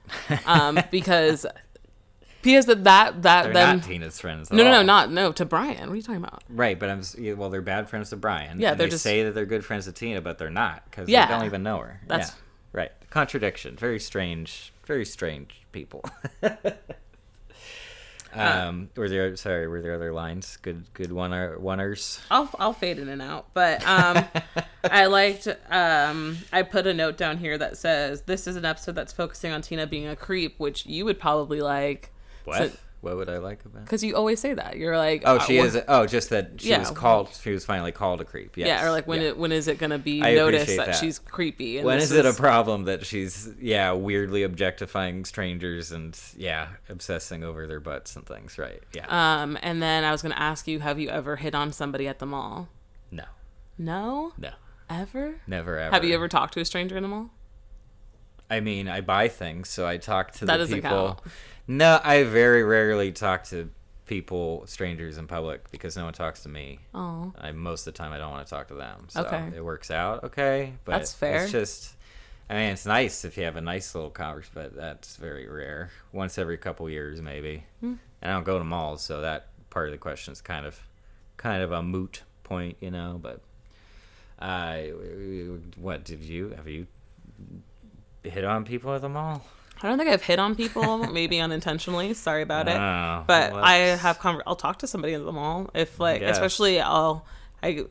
because they're not Tina's friends. No, to Brian. What are you talking about? Right, but they're bad friends to Brian. Yeah, and they say that they're good friends to Tina, but they're not because they don't even know her. That's right. Contradiction. Very strange people. Were there other lines? Good oneers. I'll fade in and out, but I liked. I put a note down here that says this is an episode that's focusing on Tina being a creep, which you would probably like. What? What would I like about it? Because you always say that. You're like... Oh, she is... just that she was called... She was finally called a creep. Yes. Yeah, or like when is it going to be noticed that she's creepy? And when is it a problem that she's, weirdly objectifying strangers and, obsessing over their butts and things, right? Yeah. And then I was going to ask you, have you ever hit on somebody at the mall? No. No? No. Ever? Never, ever. Have you ever talked to a stranger in the mall? I mean, I buy things, so I talk to the people... That doesn't count. No, I very rarely talk to strangers in public, because no one talks to me. Oh. Most of the time I don't want to talk to them. So okay. It works out okay. But that's fair. It's just, I mean, it's nice if you have a nice little conversation, but that's very rare. Once every couple years, maybe. And I don't go to malls, so that part of the question is kind of a moot point, but what have you hit on people at the mall? I don't think I've hit on people, maybe unintentionally. Sorry about it. But well, I'll talk to somebody at the mall if especially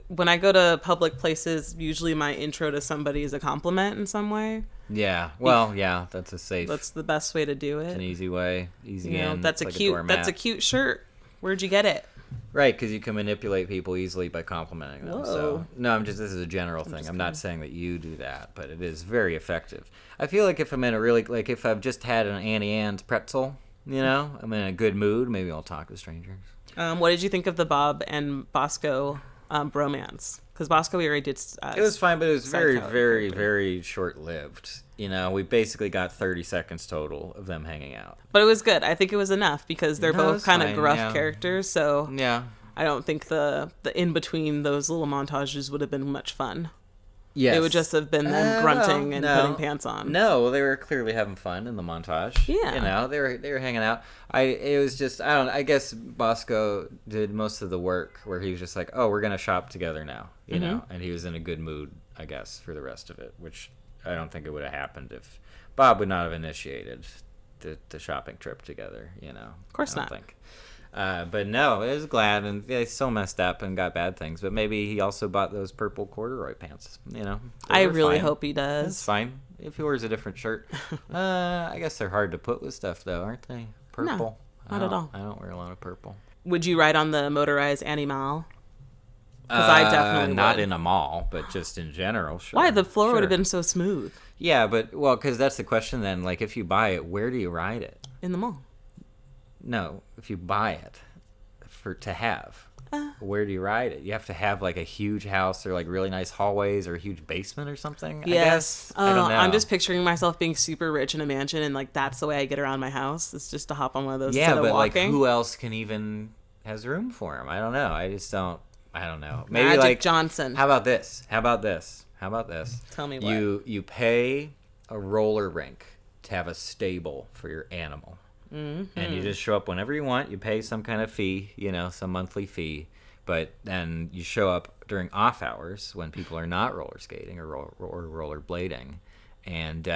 when I go to public places, usually my intro to somebody is a compliment in some way. Yeah. Well, yeah, that's the best way to do it. It's an easy way. Easy in. That's that's a cute shirt. Where'd you get it? Right, because you can manipulate people easily by complimenting them. Whoa. So no, this is a general thing. I'm not saying that you do that, but it is very effective. I feel like if I'm in if I've just had an Annie Ann's pretzel, I'm in a good mood, maybe I'll talk to strangers. What did you think of the Bob and Bosco bromance? Because Bosco, we already did. It was fine, but it was very, very, very short-lived. We basically got 30 seconds total of them hanging out. But it was good. I think it was enough because they're both kind of gruff characters. So yeah, I don't think the in between those little montages would have been much fun. Yes. It would just have been them grunting and putting pants on. No, they were clearly having fun in the montage. Yeah. They were hanging out. It was just, I guess Bosco did most of the work where he was just like, oh, we're going to shop together now, and he was in a good mood, I guess, for the rest of it, which I don't think it would have happened if Bob would not have initiated the shopping trip together, Of course not. Think. But no, I was glad, and he's so messed up and got bad things. But maybe he also bought those purple corduroy pants. I really hope he does. That's fine. If he wears a different shirt, I guess they're hard to put with stuff, though, aren't they? Purple. No, not at all. I don't wear a lot of purple. Would you ride on the motorized animal? Because I definitely not would. In a mall, but just in general. Sure. Why? The floor would have been so smooth. Yeah, but because that's the question. Then, if you buy it, where do you ride it? In the mall. No, if you buy it to have, where do you ride it? You have to have a huge house or really nice hallways or a huge basement or something. Yes. I guess. I don't know. I'm just picturing myself being super rich in a mansion and that's the way I get around my house. It's just to hop on one of those. Yeah, instead of but walking. who else can even has room for him? I don't know. I just don't. I don't know. Maybe Magic Johnson. How about this? Tell me what. You pay a roller rink to have a stable for your animal. Mm-hmm. And you just show up whenever you want. You pay some kind of fee, some monthly fee. But then you show up during off hours when people are not roller skating or roller blading. And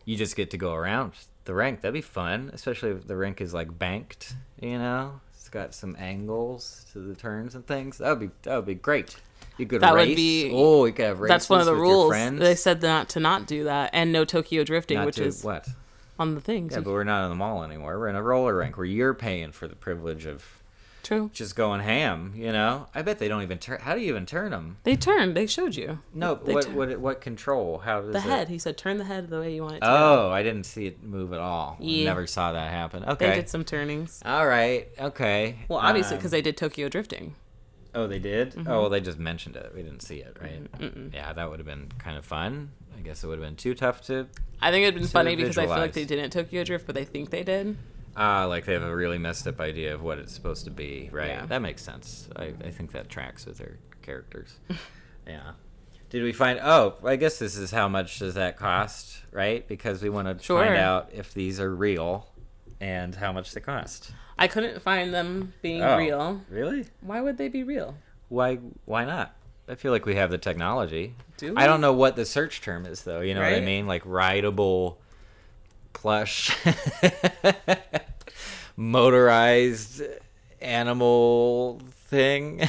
you just get to go around the rink. That'd be fun, especially if the rink is banked, It's got some angles to the turns and things. That would be great. You could race. Would be, you could have races. That's one of the with rules. Your friends. They said not do that, and no Tokyo drifting, is what on the things. Yeah, but we're not in the mall anymore. We're in a roller rink where you're paying for the privilege of just going ham. I bet they don't even turn. How do you even turn them? They turned. They showed you. No, what control? How does the head? He said turn the head the way you want it to. Oh, I didn't see it move at all. Yeah. I never saw that happen. Okay, they did some turnings. All right. Okay. Well, obviously because they did Tokyo drifting. Oh, they did? Mm-hmm. Oh, well, they just mentioned it. We didn't see it, right? Mm-mm. Yeah, that would have been kind of fun. I guess it would have been too tough to. I think it'd been funny because I feel like they didn't Tokyo drift, but they think they did. They have a really messed up idea of what it's supposed to be, right? Yeah. That makes sense. I think that tracks with their characters. Yeah. Did we find? Oh, I guess this is how much does that cost, right? Because we want to find out if these are real and how much they cost. I couldn't find them being real. Really? Why would they be real? Why not? I feel like we have the technology. Do we? I don't know what the search term is, though. You know what I mean? Rideable, plush, motorized animal thing.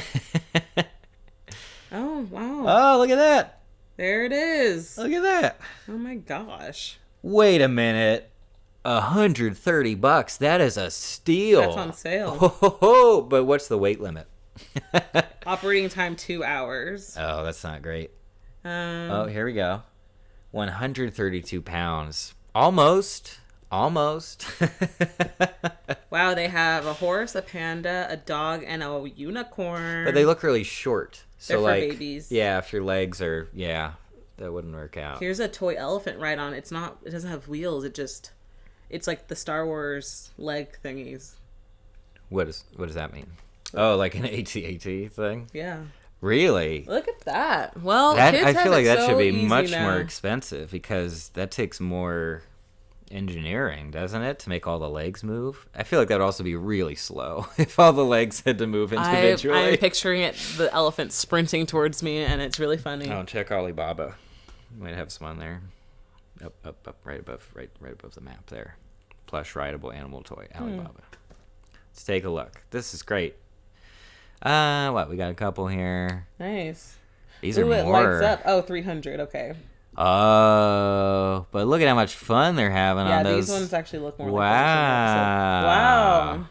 Oh, wow. Oh, look at that. There it is. Look at that. Oh, my gosh. Wait a minute. $130. That is a steal. That's on sale. Oh, but what's the weight limit? Operating time 2 hours. Oh, that's not great. Oh, here we go. 132 pounds. Almost. Wow, they have a horse, a panda, a dog, and a unicorn. But they look really short. So They're for babies. Yeah, if your legs are, that wouldn't work out. Here's a toy elephant ride-on. It doesn't have wheels. It It's like the Star Wars leg thingies. What does that mean? Oh, like an AT-AT thing? Yeah. Really? Look at that. Well, kids I have feel like that so should be much now. more expensive because that takes more engineering, doesn't it, to make all the legs move? I feel like that would also be really slow if all the legs had to move individually. I'm picturing it, the elephant sprinting towards me, and it's really funny. Oh, check Alibaba. You might have some on there. Up, right above the map there. Plush rideable animal toy, Alibaba. Let's take a look. This is great. We got a couple here. Nice. These are more. It lights up. Oh, 300. Okay. Oh, but look at how much fun they're having on those. Yeah, these ones actually look more wow. like wow.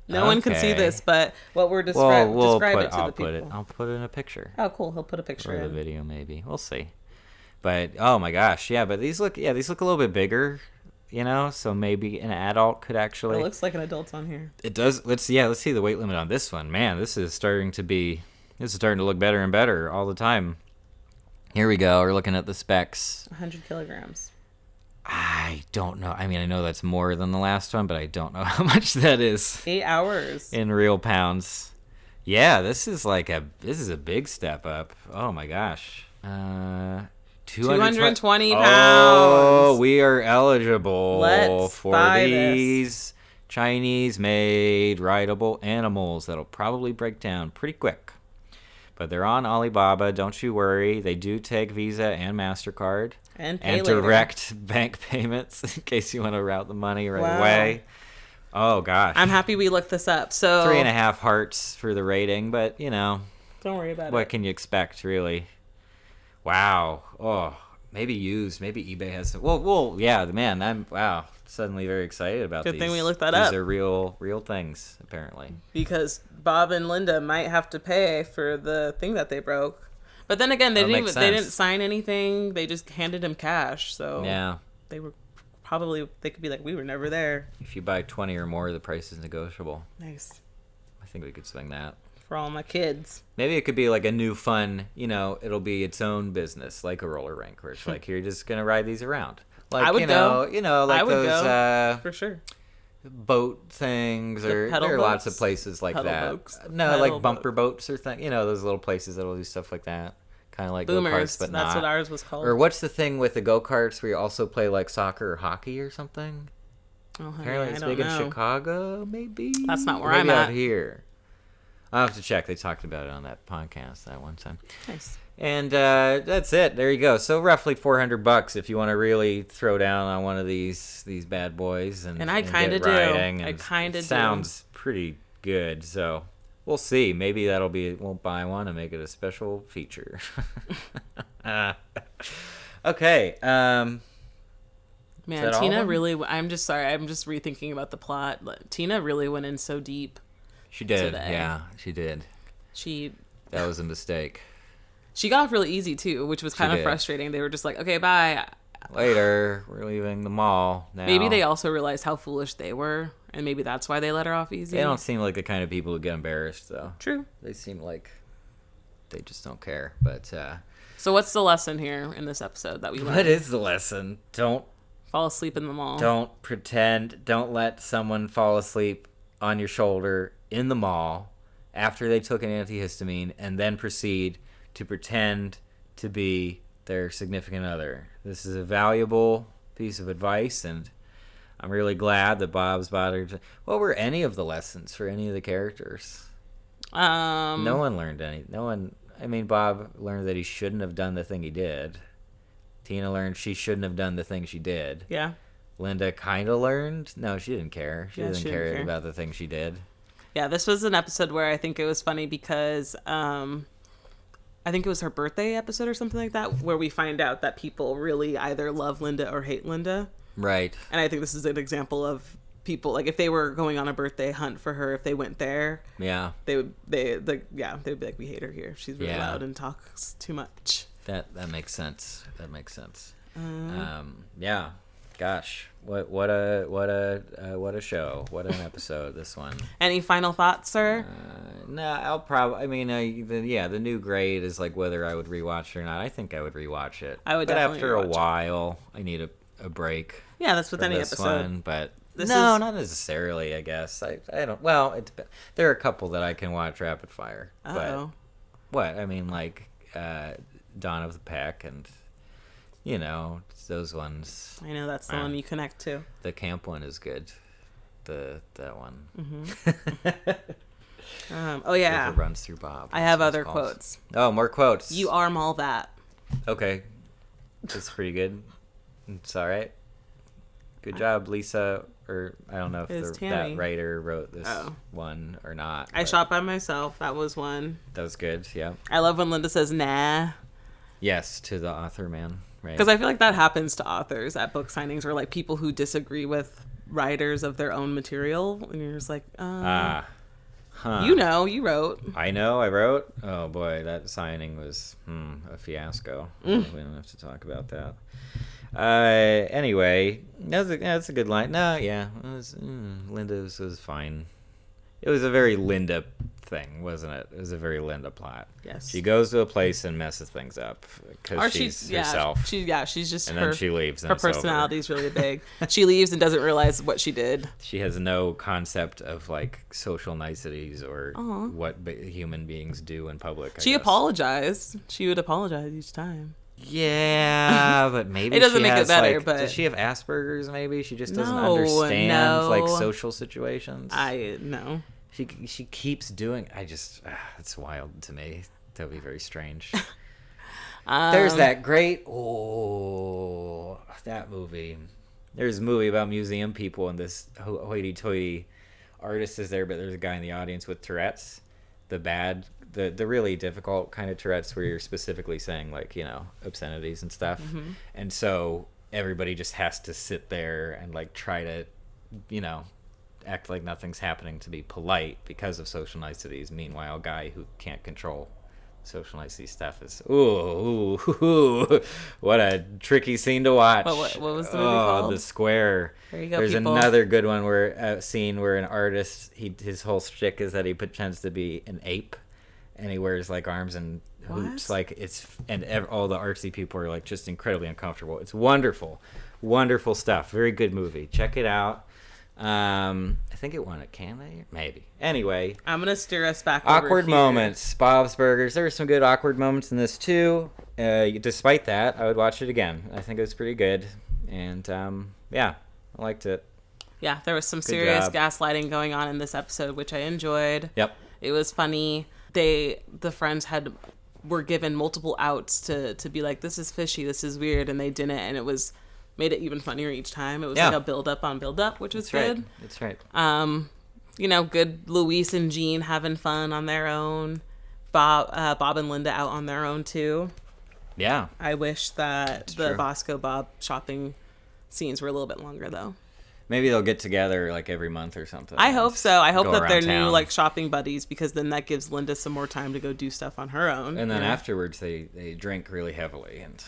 No one can see this, but what we're describe it to the people. I'll put it in a picture. Oh, cool. He'll put a picture in. Or the video, maybe. We'll see. But, oh my gosh, yeah, but these look a little bit bigger, so maybe an adult could actually. It looks like an adult on here. It does. Let's see the weight limit on this one. Man, this is starting to look better and better all the time. Here we go. We're looking at the specs. 100 kilograms. I don't know. I mean, I know that's more than the last one, but I don't know how much that is. 8 hours. In real pounds. Yeah, this is a big step up. Oh my gosh. 220 pounds. Oh, we are eligible for buy these Chinese-made rideable animals that'll probably break down pretty quick. But they're on Alibaba. Don't you worry. They do take Visa and MasterCard. And direct bank payments in case you want to route the money right away. Oh, gosh. I'm happy we looked this up. So 3.5 hearts for the rating, but, don't worry about it. What can you expect, really? Wow. Oh, maybe used. Maybe eBay has some. Well, yeah, man. I'm suddenly very excited about these. Good thing we looked that up. These are real things, apparently. Because Bob and Linda might have to pay for the thing that they broke. But then again, they didn't sign anything. They just handed him cash. So yeah, they could be like, we were never there. If you buy 20 or more, the price is negotiable. Nice. I think we could swing that. For all my kids. Maybe it could be like a new fun, it'll be its own business, like a roller rink, where it's like, you're just going to ride these around. Like, I would go. Like those, go. For sure. Boat things, or there are lots of places like that. Like bumper boats or those little places that'll do stuff like that. Kind of like Boomers, go-karts, but that's not. what ours was called. Or what's the thing with the go-karts where you also play like soccer or hockey or something? Oh, honey, apparently it's big in Chicago, maybe? That's not where maybe I'm at. Out here. I'll have to check. They talked about it on that podcast that one time. Nice. And that's it. There you go. So roughly $400 if you want to really throw down on one of these bad boys and I kind of do. I kind of do. Sounds pretty good. So we'll see. Maybe we'll buy one and make it a special feature. Okay. Man, Tina really. I'm just sorry. I'm just rethinking about the plot. Tina really went in so deep. She did. Today. Yeah, she did. That was a mistake. She got off really easy too, which was kind of frustrating. They were just like, "Okay, bye. Later, we're leaving the mall now." Maybe they also realized how foolish they were, and maybe that's why they let her off easy. They don't seem like the kind of people who get embarrassed, though. True. They seem like they just don't care. But so, what's the lesson here in this episode that we learned? What is the lesson? Don't fall asleep in the mall. Don't pretend. Don't let someone fall asleep on your shoulder in the mall after they took an antihistamine and then proceed to pretend to be their significant other. This is a valuable piece of advice, and I'm really glad that Bob's bothered. What were any of the lessons for any of the characters? No one learned any. No one. I mean, Bob learned that he shouldn't have done the thing he did. Tina learned she shouldn't have done the thing she did. Yeah. Linda kind of learned. No, she didn't care. She didn't care about the thing she did. Yeah, this was an episode where I think it was funny because I think it was her birthday episode or something like that, where we find out that people really either love Linda or hate Linda. Right. And I think this is an example of people, like if they were going on a birthday hunt for her, if they went there, yeah, they'd be like, we hate her here. She's really loud and talks too much. That makes sense. Yeah. Gosh, what a show! What an episode this one. Any final thoughts, sir? No, I'll probably. I mean, the new grade is like whether I would rewatch it or not. I think I would rewatch it. I would, but definitely after a rewatch while, I need a break. Yeah, that's with any episode. One, but not necessarily. I guess I don't. Well, there are a couple that I can watch rapid fire. But what I mean, like Dawn of the Pack, and those ones. I know that's the one you connect to. The camp one is good. That one. Oh yeah. It runs through Bob. I have other quotes. Oh, more quotes. You are all that. Okay, that's pretty good. It's all right. Good job, Lisa. Or I don't know if that writer wrote this one or not. I shot by myself. That was one. That was good. Yeah. I love when Linda says "nah." Yes, to the author man. Right. Because I feel like that happens to authors at book signings, or like people who disagree with writers of their own material, and you're just like, you wrote. I know, I wrote. Oh boy, that signing was a fiasco. We don't have to talk about that. Anyway, that's a good line. No, yeah, Linda's was fine. It was a very Linda thing, wasn't it? It was a very Linda plot. Yes. She goes to a place and messes things up because she's herself. She's just and then she leaves. Her personality is really big. She leaves and doesn't realize what she did. She has no concept of like social niceties or what human beings do in public. She apologized. She would apologize each time. Yeah, but maybe it doesn't make it better. Like, but does she have Asperger's? Maybe she just doesn't understand like social situations. I know. She keeps doing. It's wild to me. That would be very strange. There's that great that movie. There's a movie about museum people and this hoity-toity artist is there, but there's a guy in the audience with Tourette's. The really difficult kind of Tourette's where you're specifically saying like obscenities and stuff, and so everybody just has to sit there and like try to act like nothing's happening to be polite because of social niceties. Meanwhile, a guy who can't control social nicety stuff is what a tricky scene to watch. What was the movie called? The Square. There you go. There's people. Another good one where a scene where an artist his whole shtick is that he pretends to be an ape, and he wears like arms and hoops, like all the artsy people are like just incredibly uncomfortable. It's wonderful stuff. Very good movie. Check it out. I think it won a Canada, maybe. Anyway, I'm gonna steer us back. Awkward over here. moments, Bob's Burgers. There were some good awkward moments in this too. Despite that, I would watch it again. I think it was pretty good, and I liked it. Yeah, there was some serious gaslighting going on in this episode, which I enjoyed. Yep, it was funny. The friends were given multiple outs to be like, this is fishy, this is weird, and they didn't, and it made it even funnier each time. It was like a build up on build up, which was good. That's right. Good Luis and Jean having fun on their own. Bob and Linda out on their own too. Yeah. I wish that the Bosco Bob shopping scenes were a little bit longer though. Maybe they'll get together like every month or something. I hope so. I hope that they're new like shopping buddies, because then that gives Linda some more time to go do stuff on her own. And then afterwards they drink really heavily and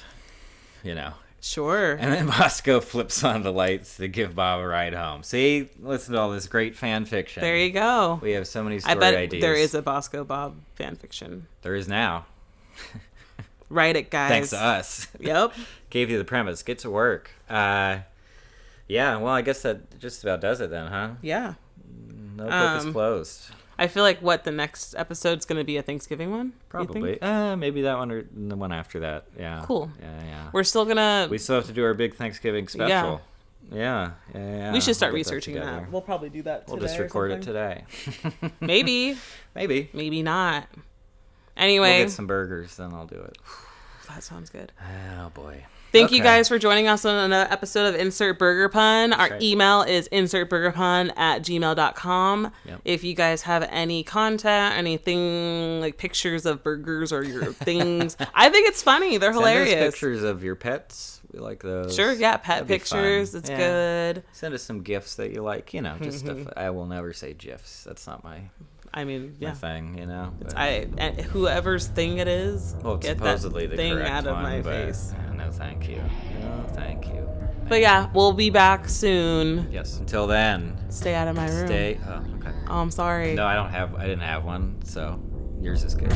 Sure. And then Bosco flips on the lights to give Bob a ride home. See? Listen to all this great fan fiction. There you go. We have so many story ideas. ideas. There is a Bosco Bob fan fiction. There is now. Write it, guys. Thanks to us. Yep. Gave you the premise. Get to work. Yeah, well, I guess that just about does it then, huh? Yeah. No book is closed. I feel like the next episode's going to be a Thanksgiving one? Probably. Maybe that one or the one after that. Yeah. Cool. Yeah. We still have to do our big Thanksgiving special. Yeah. We should start researching that. We'll probably do that today. We'll just record it today. Maybe. Maybe not. Anyway. We'll get some burgers, then I'll do it. That sounds good. Oh, boy. Thank you guys for joining us on another episode of Insert Burger Pun. Our email is insertburgerpun@gmail.com. Yep. If you guys have any content, anything like pictures of burgers or your things, I think it's funny. They're hilarious. Send us pictures of your pets. We like those. Sure, yeah, pet pictures. It's good. Send us some gifts that you like. Just stuff. I will never say GIFs. That's not my... my thing, whoever's thing it is, get supposedly that thing out of my face. No, thank you. But yeah, we'll be back soon. Yes. Until then, stay out of my room. Oh, okay. Oh, I'm sorry. No, I didn't have one, so yours is good.